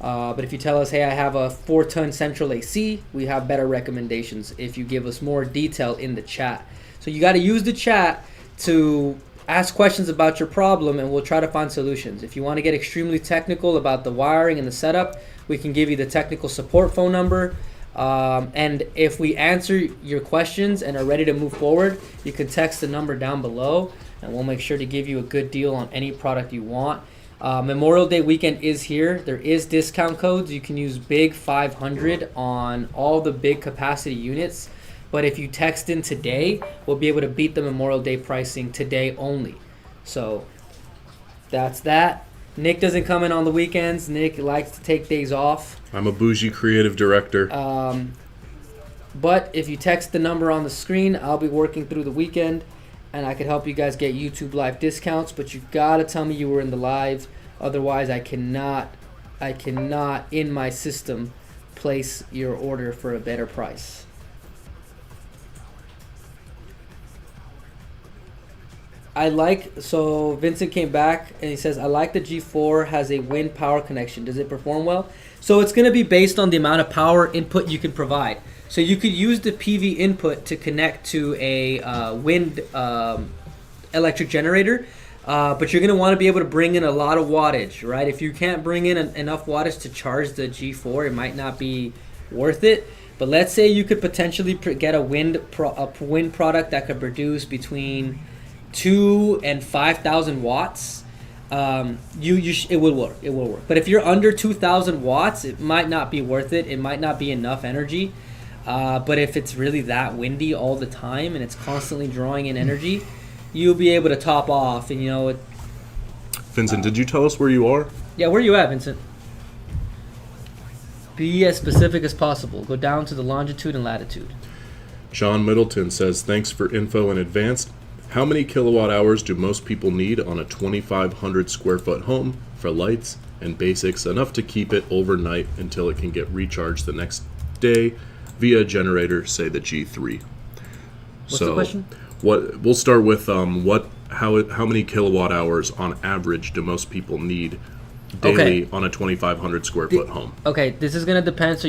But if you tell us, hey, I have a 4-ton central AC, we have better recommendations if you give us more detail in the chat. So you got to use the chat to ask questions about your problem, and we'll try to find solutions. If you want to get extremely technical about the wiring and the setup, we can give you the technical support phone number. And if we answer your questions and are ready to move forward, you can text the number down below, and we'll make sure to give you a good deal on any product you want. Memorial Day weekend is here. There is discount codes. You can use big 500 on all the big capacity units. But if you text in today, we'll be able to beat the Memorial Day pricing today only. So that's that. Nick doesn't come in on the weekends. Nick likes to take days off.
I'm a bougie creative director.
But if you text the number on the screen, I'll be working through the weekend, and I could help you guys get YouTube live discounts. But you gotta tell me you were in the live, otherwise I cannot in my system place your order for a better price. So Vincent came back and he says, I like the G4 has a wind power connection. Does it perform well? So it's going to be based on the amount of power input you can provide. So you could use the PV input to connect to a wind electric generator, but you're going to want to be able to bring in a lot of wattage, right? If you can't bring in enough wattage to charge the G4, it might not be worth it. But let's say you could potentially get a wind product that could produce between 2,000 and 5,000 watts. It will work. It will work. But if you're under 2,000 watts, it might not be worth it. It might not be enough energy. But if it's really that windy all the time and it's constantly drawing in energy, you'll be able to top off. And
Vincent, did you tell us where you are?
Yeah, where are you at, Vincent? Be as specific as possible. Go down to the longitude and latitude.
John Middleton says, thanks for info in advance. How many kilowatt hours do most people need on a 2,500 square foot home for lights and basics, enough to keep it overnight until it can get recharged the next day via a generator, say the G3?
What's the question?
We'll start with how many kilowatt hours on average do most people need daily on a 2,500 square foot home?
Okay, this is gonna depend.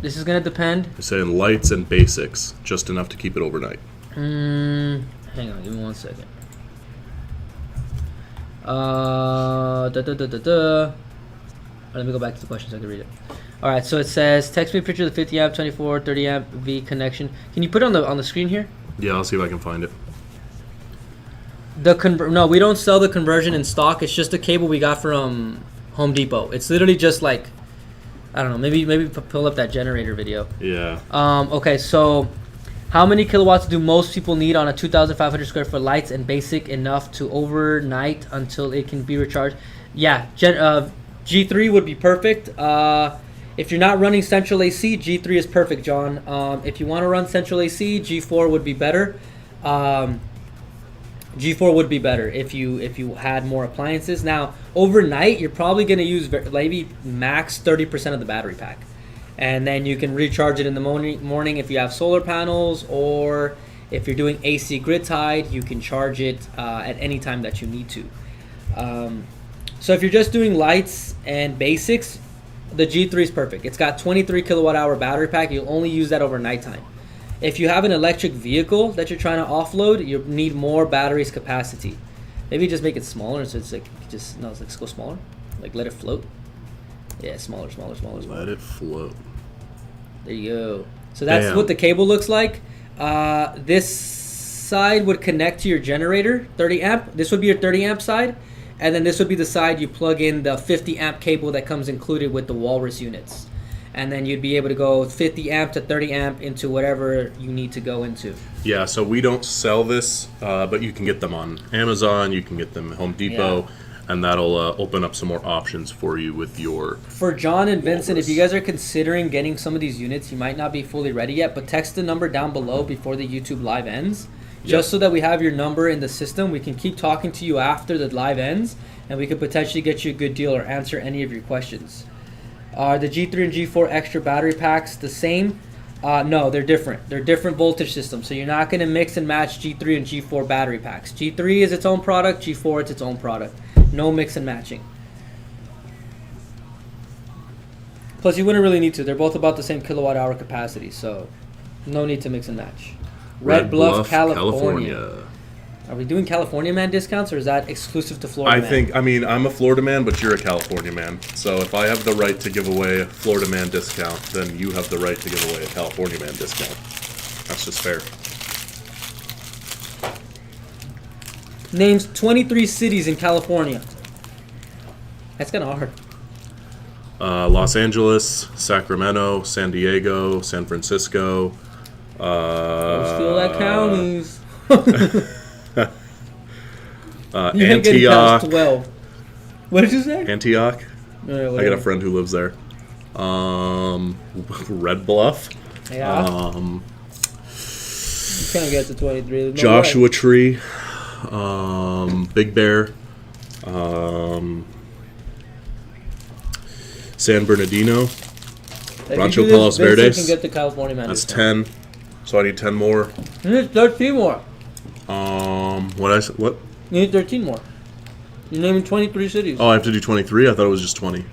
This is gonna depend.
I'm saying lights and basics, just enough to keep it overnight.
Hang on, give me 1 second. Let me go back to the question so I can read it. All right, so it says, text me a picture of the 50 amp, 24, 30 amp V connection. Can you put it on the screen here?
Yeah, I'll see if I can find it.
No, we don't sell the conversion in stock. It's just a cable we got from Home Depot. It's literally just like, I don't know, maybe pull up that generator video.
Yeah.
Okay, so how many kilowatts do most people need on a 2,500 square foot lights and basic enough to overnight until it can be recharged? Yeah, G3 would be perfect. If you're not running central AC, G3 is perfect, John. If you want to run central AC, G4 would be better. G4 would be better if you had more appliances. Now, overnight, you're probably going to use maybe max 30% of the battery pack. And then you can recharge it in the morning if you have solar panels, or if you're doing AC grid tied, you can charge it at any time that you need to. So if you're just doing lights and basics, the G3 is perfect. It's got 23 kilowatt hour battery pack. You'll only use that over nighttime. If you have an electric vehicle that you're trying to offload, you need more batteries capacity. Maybe just make it smaller, so it's like let's go smaller. Like let it float. Yeah, smaller.
Let it float.
There you go. So that's
Damn.
what the cable looks like. This side would connect to your generator, 30 amp. This would be your 30 amp side. And then this would be the side you plug in the 50 amp cable that comes included with the Walrus units. And then you'd be able to go 50 amp to 30 amp into whatever you need to go into.
Yeah, so we don't sell this, but you can get them on Amazon, you can get them at Home Depot, and that'll open up some more options for you with your...
For John and Vincent,
Walrus.
if you guys are considering getting some of these units, you might not be fully ready yet, but text the number down below before the YouTube live ends, just so that we have your number in the system. We can keep talking to you after the live ends, and we could potentially get you a good deal or answer any of your questions. Are the G3 and G4 extra battery packs the same? No, they're different. They're different voltage systems, so you're not going to mix and match G3 and G4 battery packs. G3 is its own product, G4 is its own product. No mix and matching. Plus, you wouldn't really need to. They're both about the same kilowatt hour capacity, so no need to mix and match. Red Bluff, California. Are we doing California man discounts, or is that exclusive to Florida man?
I mean, I'm a Florida man, but you're a California man. So if I have the right to give away a Florida man discount, then you have the right to give away a California man discount. That's just fair.
Names 23 cities in California. That's kind of hard.
Los Angeles, Sacramento, San Diego, San Francisco.
Let's feel like counties. You ain't getting past
Antioch.
12. What did you say?
Antioch. I got a friend who lives there. Red Bluff.
Yeah. You can't get to 23. There's no
Joshua
way.
Tree. Big Bear. San Bernardino.
If you
Rancho
do this,
Palos
Vincent
Verdes.
can get the California man
That's
discount.
10. So I need 10 more.
You need 13 more.
What?
You need 13 more. You're naming 23 cities.
Oh, I have to do 23? I thought it was just 20.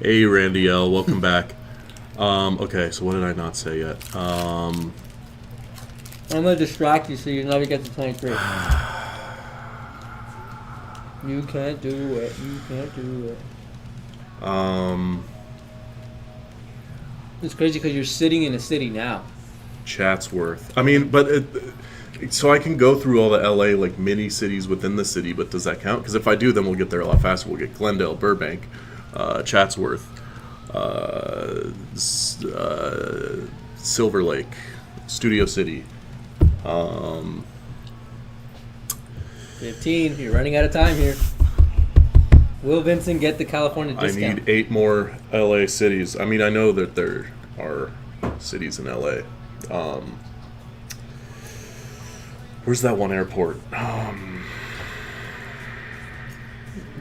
Hey, Randy L. Welcome back. Okay, so what did I not say yet?
I'm going to distract you so you never get to 23. You can't do it. You can't do it. It's crazy because you're sitting in a city now.
Chatsworth. I mean, but so I can go through all the LA like mini cities within the city, but does that count? Because if I do, then we'll get there a lot faster. We'll get Glendale, Burbank, Chatsworth, Silver Lake, Studio City.
15. You're running out of time here. Will Vincent get the California
I
discount?
need 8 more LA cities. I mean, I know that there are cities in LA. Where's that one airport?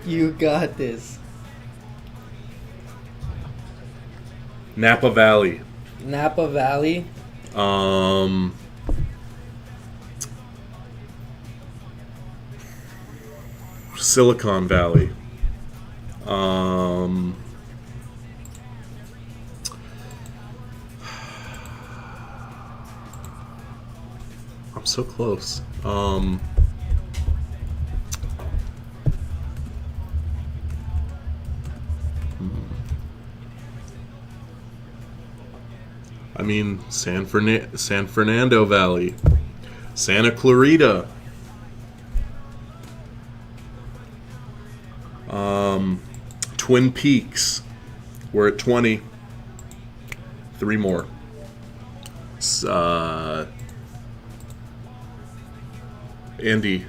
You got this.
Napa Valley.
Napa Valley.
Silicon Valley. I'm so close. I mean, San Fernando Valley, Santa Clarita, Twin Peaks. We're at 20. 3 more. Andy,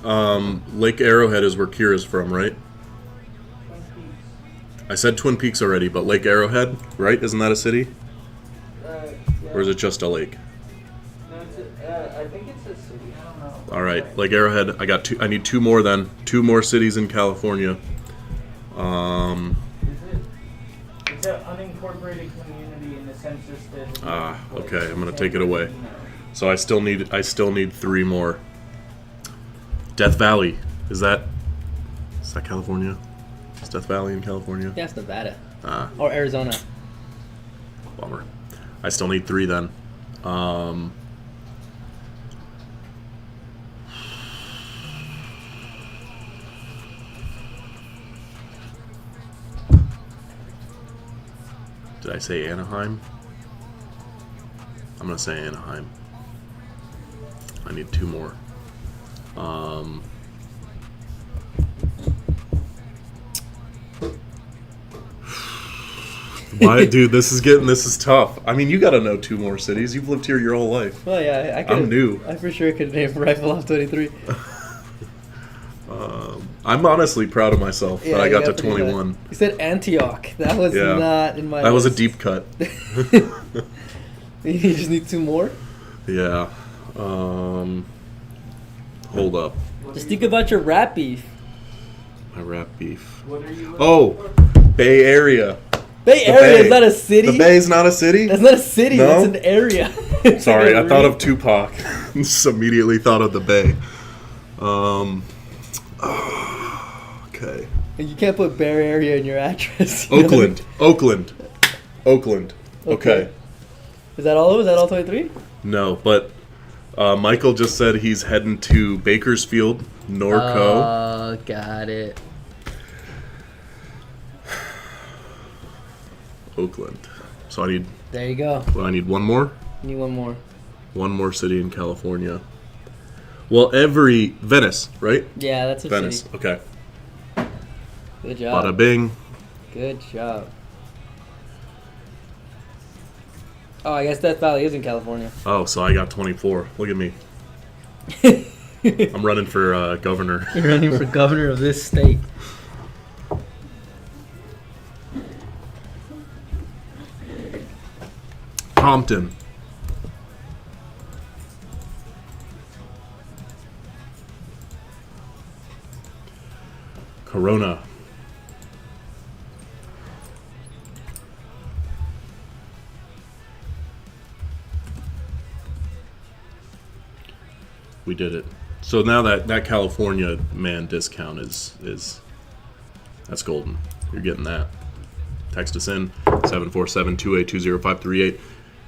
Lake Arrowhead is where Kira's from, right? I said Twin Peaks already, but Lake Arrowhead, right? Isn't that a city? Or is it just a lake?
No, I think it's a city. I don't know.
All right, Lake Arrowhead. I need 2 more then. 2 more cities in California.
It's an unincorporated community in the census that.
Okay. I'm gonna take it away. So I still need 3 more. Death Valley. Is that California? Is Death Valley in California?
That's Nevada.
Ah,
Or Arizona.
bummer. I still need 3 then. Did I say Anaheim? I'm gonna say Anaheim. I need 2 more. Why, dude? This is tough. I mean, you gotta know 2 more cities. You've lived here your whole life.
Well, yeah, I could.
I'm new.
I for sure could name Rifle Off 23.
I'm honestly proud of myself that I got to
do that.
21.
You said Antioch. That was
Yeah.
not in my.
That was a
list.
deep cut.
You just need 2 more.
Yeah. Hold up.
Just think about your rat beef.
My rat beef.
What are you looking
Oh,
for?
Bay Area.
Bay
The
Area
Bay.
is not a city.
The Bay is not a city?
That's not a city.
No?
That's an area. It's
Sorry,
like
I
a
thought
re-
of Tupac. Just immediately thought of the Bay. Okay.
You can't put Bay Area in your address. you know what I mean?
Oakland. Okay.
Is that all? Is that all 23?
No, but Michael just said he's heading to Bakersfield, Norco.
Oh, got it.
Oakland. So
There you go.
I need 1 more?
You need 1 more.
1 more city in California. Well, Venice, right?
Yeah, that's a
Venice.
city.
Okay.
Good job.
Bada bing.
Good job. Oh, I guess Death Valley is in California.
Oh, so I got 24. Look at me. I'm running for governor.
You're running for governor of this state.
Compton. Corona. We did it. So now that California discount is that's golden. You're getting that. Text us in 747-282-0538.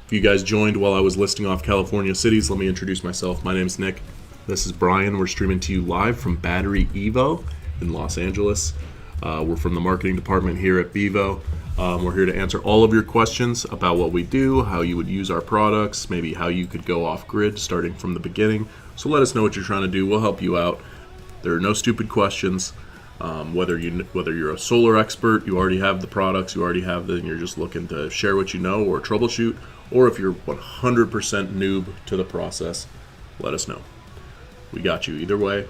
If you guys joined while I was listing off California cities, let me introduce myself. My name's Nick. This is Brian. We're streaming to you live from BatteryEVO in Los Angeles. We're from the marketing department here at Bevo. We're here to answer all of your questions about what we do, how you would use our products, maybe how you could go off grid starting from the beginning. So let us know what you're trying to do. We'll help you out. There are no stupid questions. Whether you're a solar expert, you already have the products, you already have and you're just looking to share what you know or troubleshoot, or if you're 100% noob to the process, let us know. We got you either way.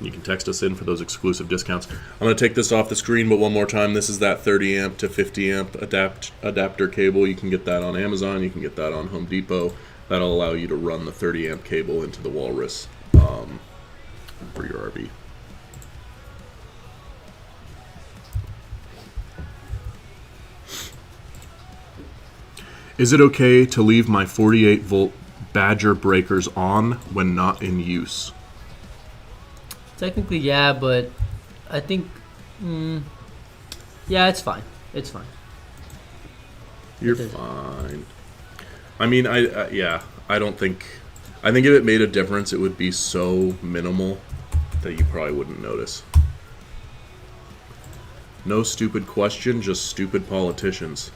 You can text us in for those exclusive discounts. I'm going to take this off the screen, but one more time, this is that 30 amp to 50 amp adapter cable. You can get that on Amazon. You can get that on Home Depot. That'll allow you to run the 30 amp cable into the Walrus for your RV. Is it okay to leave my 48 volt Badger breakers on when not in use?
Technically, yeah, but I think, yeah, it's fine. It's fine.
You're fine. I mean, I don't think. I think if it made a difference, it would be so minimal that you probably wouldn't notice. No stupid question, just stupid politicians.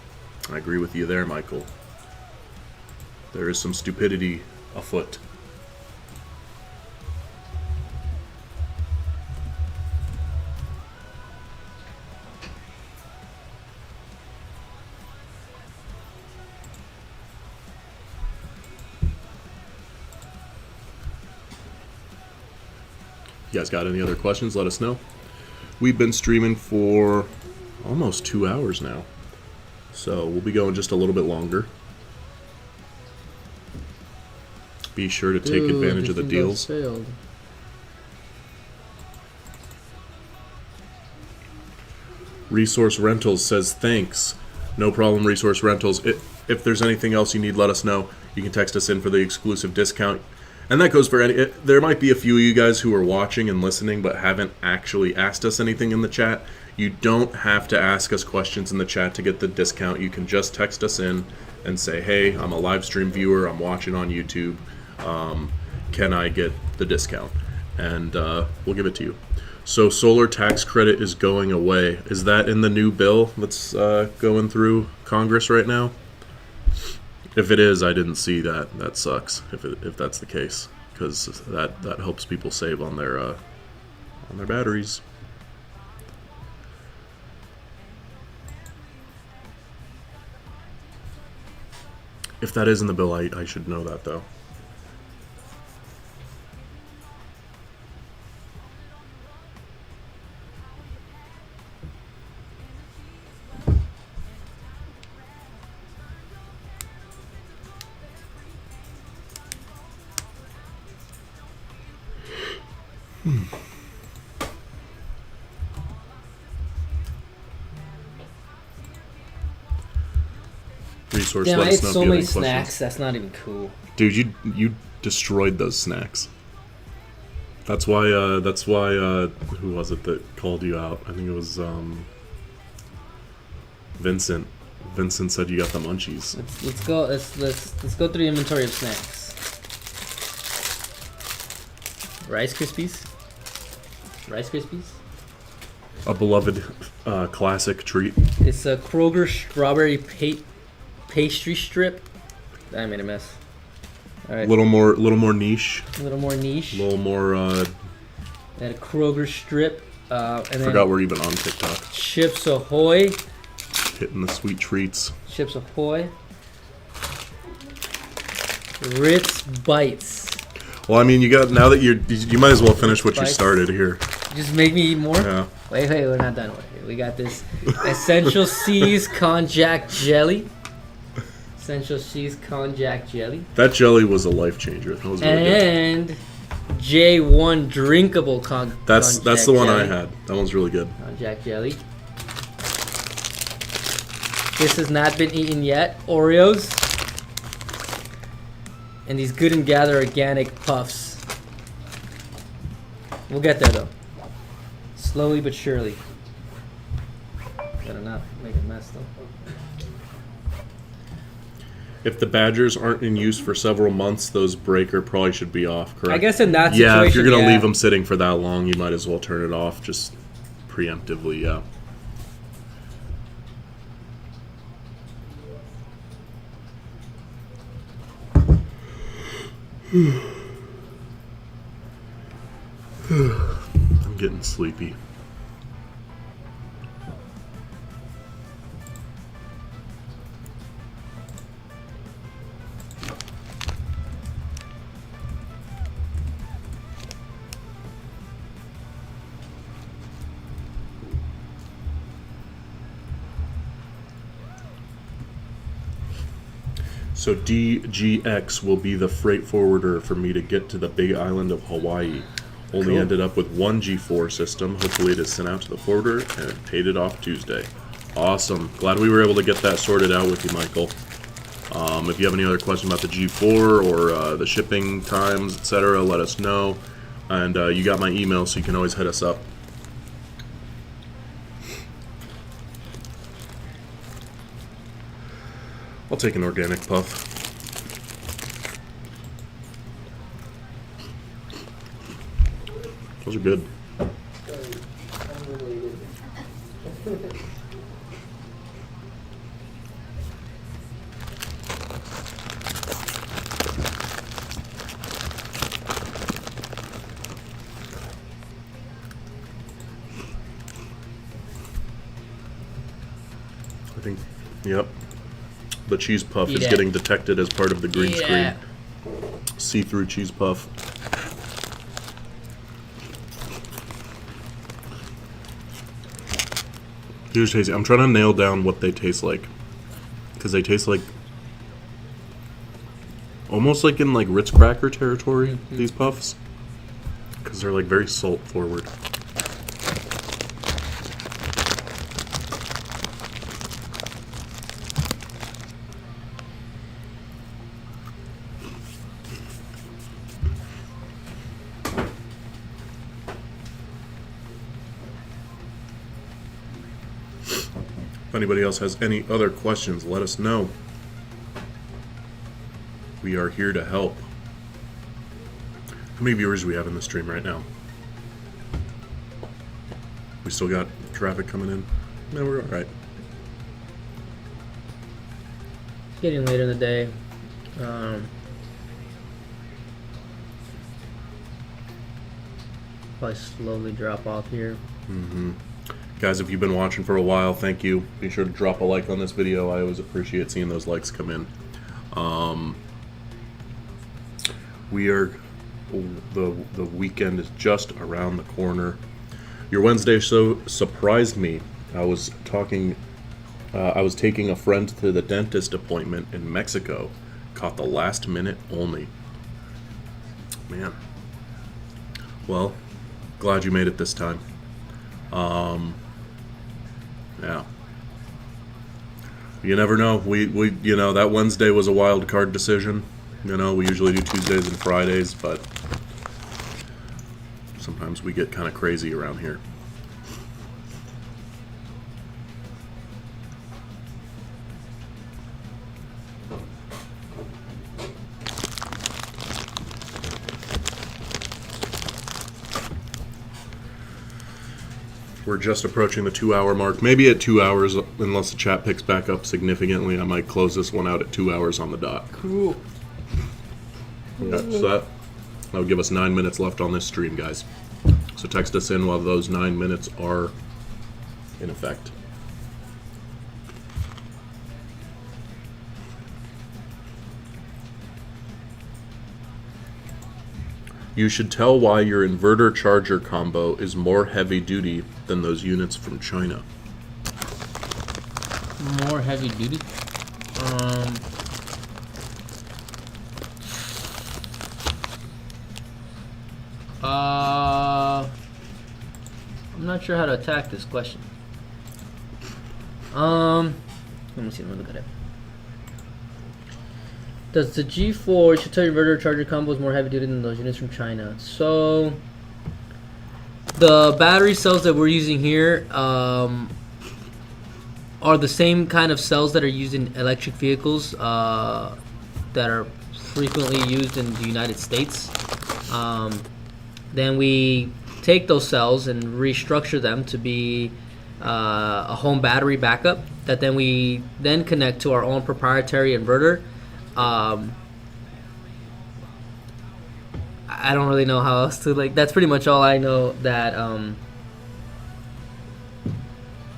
I agree with you there, Michael. There is some stupidity afoot. You guys got any other questions? Let us know. We've been streaming for almost 2 hours now, so we'll be going just a little bit longer. Be sure to take advantage of the deals.
Failed.
Resource Rentals says thanks. No problem, Resource Rentals. If there's anything else you need, let us know. You can text us in for the exclusive discount. And that goes for any. There might be a few of you guys who are watching and listening but haven't actually asked us anything in the chat. You don't have to ask us questions in the chat to get the discount. You can just text us in and say, hey, I'm a live stream viewer. I'm watching on YouTube. Can I get the discount? And we'll give it to you. So solar tax credit is going away. Is that in the new bill that's going through Congress right now? If it is, I didn't see that. That sucks. If that's the case, because that helps people save on their batteries. If that is in the bill, I should know that though. Resource,
Damn,
let
I
us
ate
know if
so
you have
many
any questions.
snacks. That's not even cool.
Dude, you destroyed those snacks. That's why who was it that called you out? I think it was Vincent. Vincent said you got the munchies.
Let's go. Let's go through the inventory of snacks. Rice Krispies. Rice Krispies.
A beloved classic treat.
It's a Kroger strawberry pastry strip. I made a mess. All right.
A little more niche.
A little more niche.
A little more.
They had a Kroger strip. And then
Forgot we're even on TikTok.
Chips Ahoy.
Hitting the sweet treats.
Chips Ahoy. Ritz Bites.
Well, I mean, you got now that you might as well finish what you
Bites.
started here.
Just make me eat more?
Yeah.
Wait, we're not done with it. We got this Essential Seas Konjac Jelly. Essential Seas Konjac Jelly.
That jelly was a life changer. That was really good.
And J1 drinkable
That's
Konjac
the one
jelly.
I had. That one's really good.
Konjac Jelly. This has not been eaten yet. Oreos. And these Good and Gather organic puffs. We'll get there though. Slowly but surely. Better not make a mess though.
If the Badgers aren't in use for several months, those breaker probably should be off, correct?
I guess in that situation,
yeah, if you're gonna
yeah.
leave them sitting for that long, you might as well turn it off, just preemptively. Yeah. I'm getting sleepy. So DGX will be the freight forwarder for me to get to the big island of Hawaii. Only
Cool.
ended up with one G4 system. Hopefully it is sent out to the forwarder and paid it off Tuesday. Awesome. Glad we were able to get that sorted out with you, Michael. If you have any other questions about the G4 or the shipping times, etc., let us know. And you got my email, so you can always hit us up. I'll take an organic puff. Those are good.
Unrelated.
I think, yep. The cheese puff
Eat
is
it.
getting detected as part of the green
Yeah.
screen. See-through cheese puff. Here's tasty. I'm trying to nail down what they taste like, because they taste like almost like in like Ritz cracker territory. These puffs, because they're like very salt forward. If anybody else has any other questions, let us know. We are here to help. How many viewers do we have in the stream right now? still got traffic coming in. No, we're all right.
It's getting later in the day. Probably slowly drop off here.
Guys, if you've been watching for a while, thank you. Be sure to drop a like on this video. I always appreciate seeing those likes come in. We are the weekend is just around the corner. Your Wednesday show surprised me. I was taking a friend to the dentist appointment in Mexico. Caught the last minute only. Man. Well, glad you made it this time. Yeah. You never know. We that Wednesday was a wild card decision. We usually do Tuesdays and Fridays, but sometimes we get kind of crazy around here. We're just approaching the 2-hour mark. Maybe at 2 hours, unless the chat picks back up significantly, I might close this one out at 2 hours on the dot.
Cool.
Yeah, so that would give us 9 minutes left on this stream, guys. So text us in while those 9 minutes are in effect. You should tell why your inverter charger combo is more heavy duty than those units from China.
More heavy duty. I'm not sure how to attack this question. Let me see. Let me look at it. Does the G4 should tell your inverter charger combo is more heavy duty than those units from China? So the battery cells that we're using here are the same kind of cells that are used in electric vehicles that are frequently used in the United States. Then we take those cells and restructure them to be a home battery backup that then we then connect to our own proprietary inverter. I don't really know how else to that's pretty much all I know. That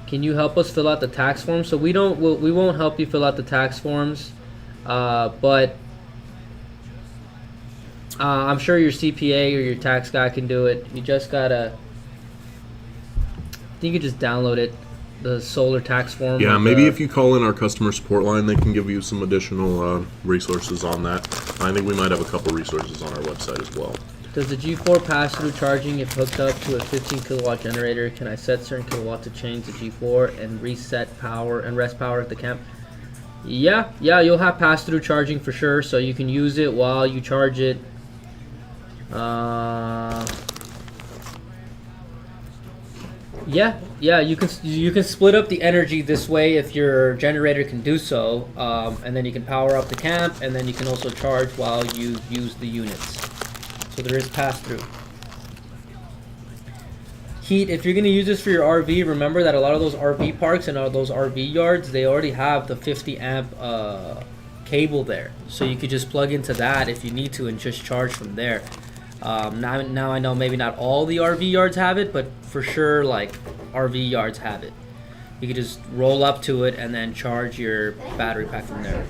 can you help us fill out the tax forms? So we won't help you fill out the tax forms, but I'm sure your CPA or your tax guy can do it. You just gotta, I think you just download it, the solar tax form.
Yeah, maybe if you call in our customer support line, they can give you some additional resources on that. I think we might have a couple resources on our website as well.
Does the G4 pass through charging if hooked up to a 15 kilowatt generator? Can I set certain kilowatt to change the G4 and reset power and rest power at the camp? Yeah, you'll have pass through charging for sure, so you can use it while you charge it. Yeah, you can split up the energy this way if your generator can do so, and then you can power up the camp, and then you can also charge while you use the units. So there is pass through. Heat, if you're going to use this for your RV, remember that a lot of those RV parks and all those RV yards, they already have the 50 amp cable there, so you could just plug into that if you need to and just charge from there. Now I know maybe not all the RV yards have it, but for sure RV yards have it. You could just roll up to it and then charge your battery pack from there.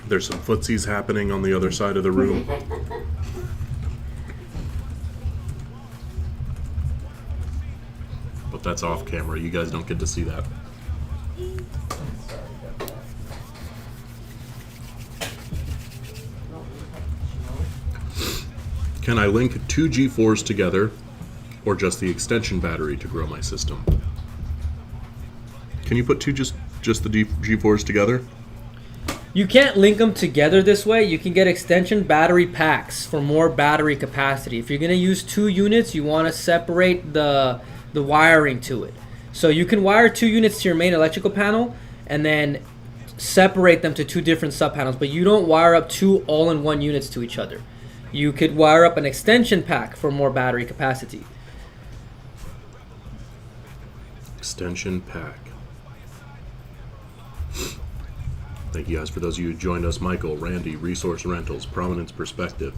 There's some footsies happening on the other side of the room. But that's off camera. You guys don't get to see that. Can I link two G4s together or just the extension battery to grow my system? Can you put just the G4s together?
You can't link them together this way. You can get extension battery packs for more battery capacity. If you're going to use two units, you want to separate the wiring to it. So you can wire two units to your main electrical panel and then separate them to two different sub-panels, but you don't wire up two all-in-one units to each other. You could wire up an extension pack for more battery capacity.
Extension pack. Thank you guys for those of you who joined us. Michael, Randy, Resource Rentals, Prominence Perspective.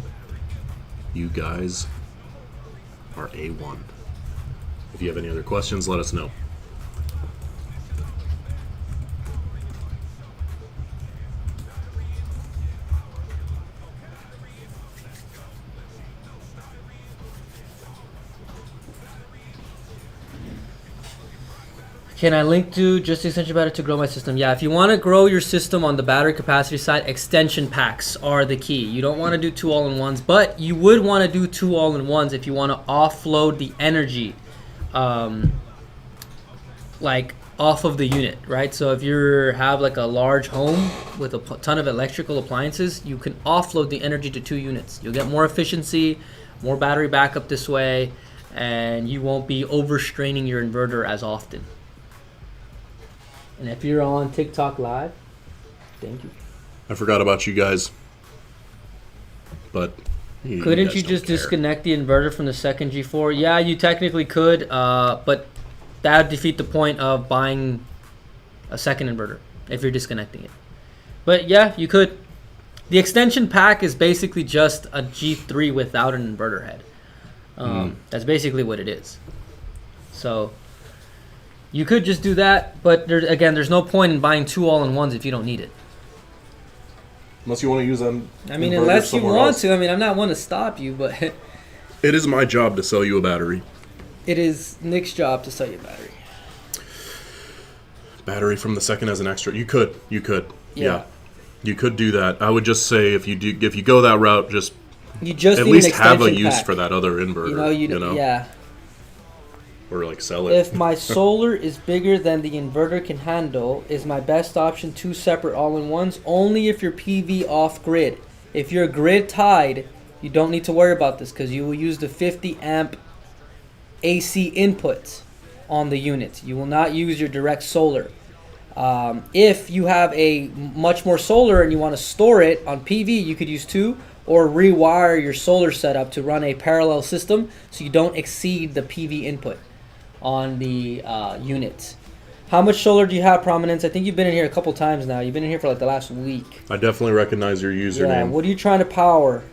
You guys are A1. If you have any other questions, let us know.
Can I link to just the extension battery to grow my system? Yeah, if you want to grow your system on the battery capacity side, extension packs are the key. You don't want to do two all-in-ones, but you would want to do two all-in-ones if you want to offload the energy, like off of the unit, right? So if you have like a large home with a ton of electrical appliances, you can offload the energy to two units. You'll get more efficiency, more battery backup this way, and you won't be overstraining your inverter as often. And if you're on TikTok Live, thank you.
I forgot about you guys, but
Couldn't you
guys
just
don't care.
disconnect the inverter from the second G4? Yeah, you technically could, but that would defeat the point of buying a second inverter if you're disconnecting it. But yeah, you could. The extension pack is basically just a G3 without an inverter head. That's basically what it is. So you could just do that, but there's no point in buying two all-in-ones if you don't need it.
Unless you want to use them.
I mean, unless you want to. I mean, I'm not one to stop you, but
It is my job to sell you a battery.
it is Nick's job to sell you a battery.
Battery from the second as an extra. You could.
Yeah.
You could do that. I would just say if you go that route, just
You just
at
need
least
an
have a
extension
use
pack.
for that other inverter.
You know, yeah.
Or like sell it.
If my solar is bigger than the inverter can handle, is my best option two separate all-in-ones? Only if you're PV off-grid. If you're grid tied, you don't need to worry about this because you will use the 50 amp AC inputs on the unit. You will not use your direct solar. If you have a much more solar and you want to store it on PV, you could use two, or rewire your solar setup to run a parallel system so you don't exceed the PV input on the unit. How much solar do you have, Prominence? I think you've been in here a couple times now. You've been in here for like the last week.
I definitely recognize your
Yeah,
username.
what are you trying to power?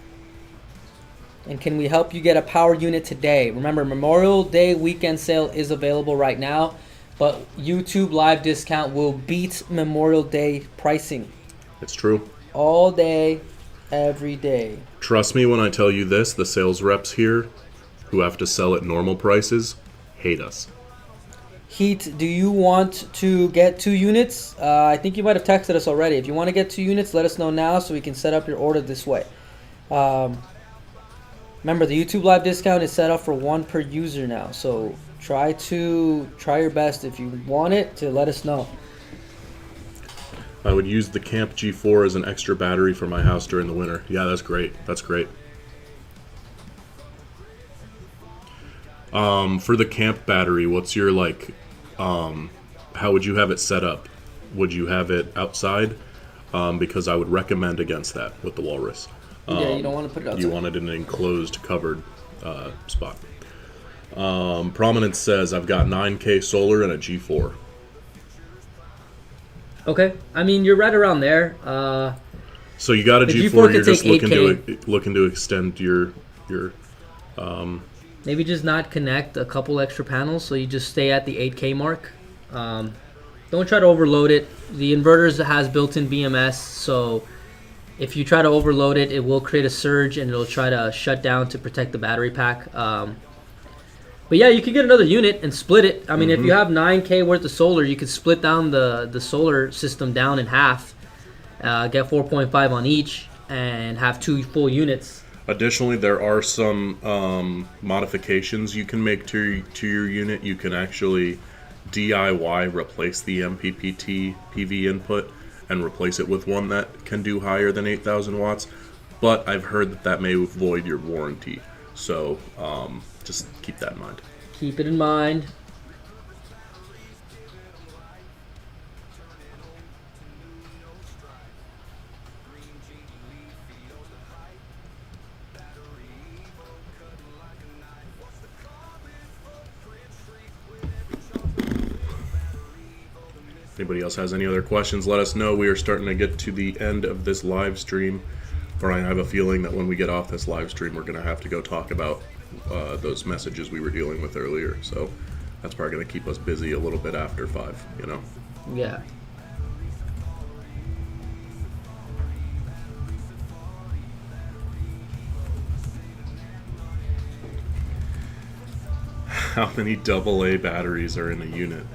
And can we help you get a power unit today? Remember, Memorial Day weekend sale is available right now, but YouTube live discount will beat Memorial Day pricing.
It's true.
All day, every day.
Trust me when I tell you this, the sales reps here who have to sell at normal prices hate us.
Heat, do you want to get 2 units? I think you might have texted us already. If you want to get 2 units, let us know now so we can set up your order this way. Remember, the YouTube live discount is set up for 1 per user now. So try your best if you want it to let us know.
I would use the Camp G4 as an extra battery for my house during the winter. Yeah, that's great. That's great. For the Camp battery, what's your how would you have it set up? Would you have it outside? Because I would recommend against that with the Walrus.
Yeah, you don't want to put it outside.
You want it in an enclosed, covered spot. Prominence says, I've got 9K solar and a G4.
Okay, I mean, you're right around there.
So you got a
The
G4,
G4
you're
could
just
take
looking to extend your
Maybe just not connect a couple extra panels so you just stay at the 8K mark. Don't try to overload it. The inverters has built-in BMS, so if you try to overload it, it will create a surge and it'll try to shut down to protect the battery pack. But yeah, you could get another unit and split it. I mean, if you have 9K worth of solar, you could split down the solar system down in half, get 4.5 on each, and have 2 full units.
Additionally, there are some modifications you can make to your unit. You can actually DIY replace the MPPT PV input and replace it with one that can do higher than 8,000 watts. But I've heard that may void your warranty. So just keep that in mind.
Keep it in mind.
anybody else has any other questions, let us know. We are starting to get to the end of this live stream. Brian, I have a feeling that when we get off this live stream, we're going to have to go talk about those messages we were dealing with earlier. So that's probably going to keep us busy a little bit after 5, you know?
Yeah.
How many AA batteries are in a unit?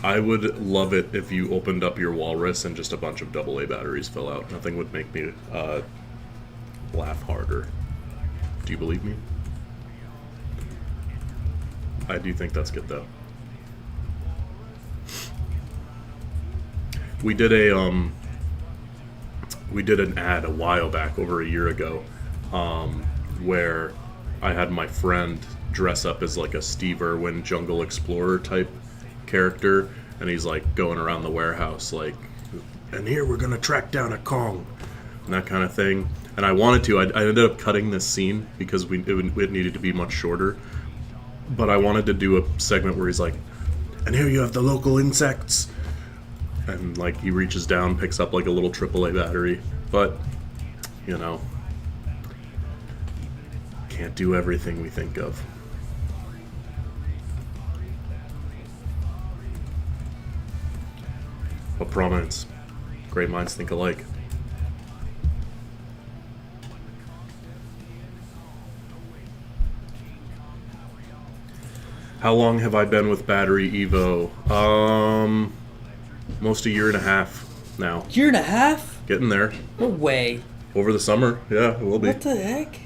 I would love it if you opened up your walrus and just a bunch of AA batteries fell out. Nothing would make me laugh harder. Do you believe me? I do think that's good though. We did an ad a while back, over a year ago, where I had my friend dress up as like a Steve Irwin Jungle Explorer type character, and he's like going around the warehouse like, and here we're gonna track down a Kong, and that kind of thing. And I wanted to, I ended up cutting this scene because it needed to be much shorter, but I wanted to do a segment where he's like, and here you have the local insects, and like he reaches down, picks up like a little AAA battery, but you know, can't do everything we think of. But prominence, great minds think alike. How long have I been with BatteryEVO? Most a year and a half now.
Year and a half?
Getting there.
No way.
Over the summer, yeah, it will be.
What the heck?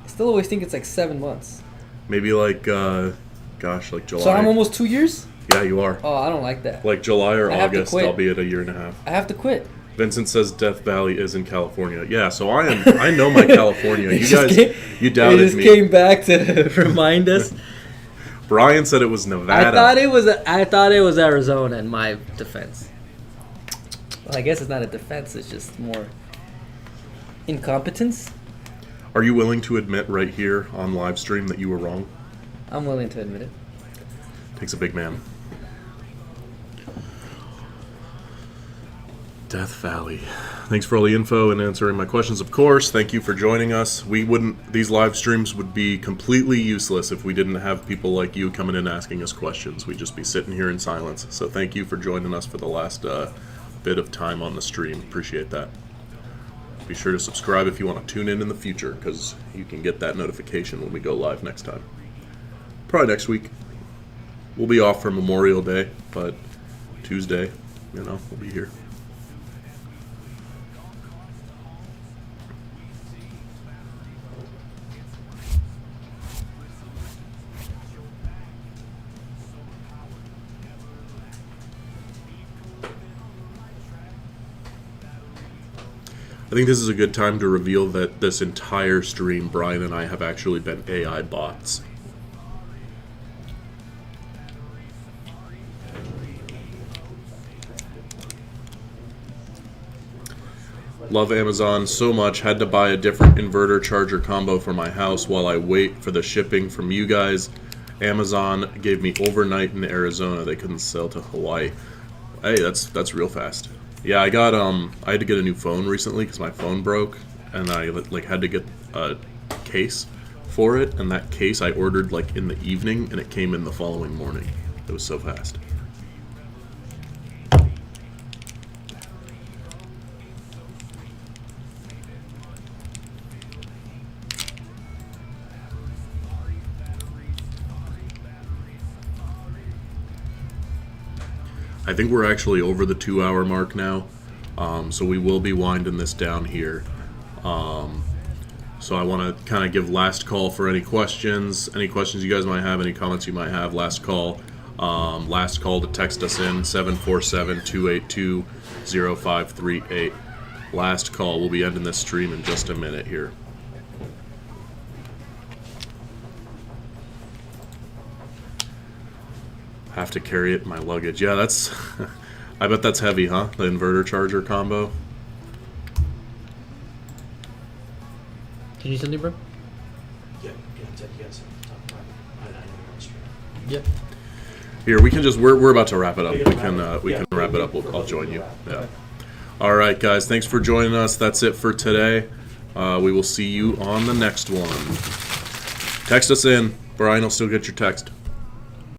I still always think it's like 7 months.
Maybe like, gosh, like July.
So I'm almost 2 years?
Yeah, you are.
Oh, I don't like that.
Like July or
I have to
August,
quit.
I'll be at a year and a half.
I have to quit.
Vincent says Death Valley is in California. Yeah, so I know my California. You guys, you doubted
It just
me.
came back to remind us.
Brian said it was Nevada.
I thought it was Arizona in my defense. Well, I guess it's not a defense, it's just more incompetence.
Are you willing to admit right here on live stream that you were wrong?
I'm willing to admit it.
Takes a big man. Death Valley. Thanks for all the info and answering my questions, of course. Thank you for joining us. These live streams would be completely useless if we didn't have people like you coming in asking us questions. We'd just be sitting here in silence. So thank you for joining us for the last bit of time on the stream. Appreciate that. Be sure to subscribe if you want to tune in the future, because you can get that notification when we go live next time. Probably next week. We'll be off for Memorial Day, but Tuesday, we'll be here. I think this is a good time to reveal that this entire stream, Brian and I have actually been AI bots. Love Amazon so much. Had to buy a different inverter charger combo for my house while I wait for the shipping from you guys. Amazon gave me overnight in Arizona. They couldn't sell to Hawaii. Hey, that's real fast. Yeah, I had to get a new phone recently because my phone broke, and I had to get a case for it, and that case I ordered in the evening, and it came in the following morning. It was so fast. I think we're actually over the 2-hour mark now, so we will be winding this down here. So I want to kind of give last call for any questions you guys might have, any comments you might have. Last call to text us in 747-282-0538. Last call. We'll be ending this stream in just a minute here. Have to carry it in my luggage. Yeah, that's I bet that's heavy, huh? The inverter charger combo.
Can you send it, bro?
Yeah, you guys talk about it. I know.
Yep.
Here, we can just, we're about to wrap it up. We can wrap it up. I'll join you. Yeah. All right, guys. Thanks for joining us. That's it for today. We will see you on the next one. Text us in. Brian will still get your text.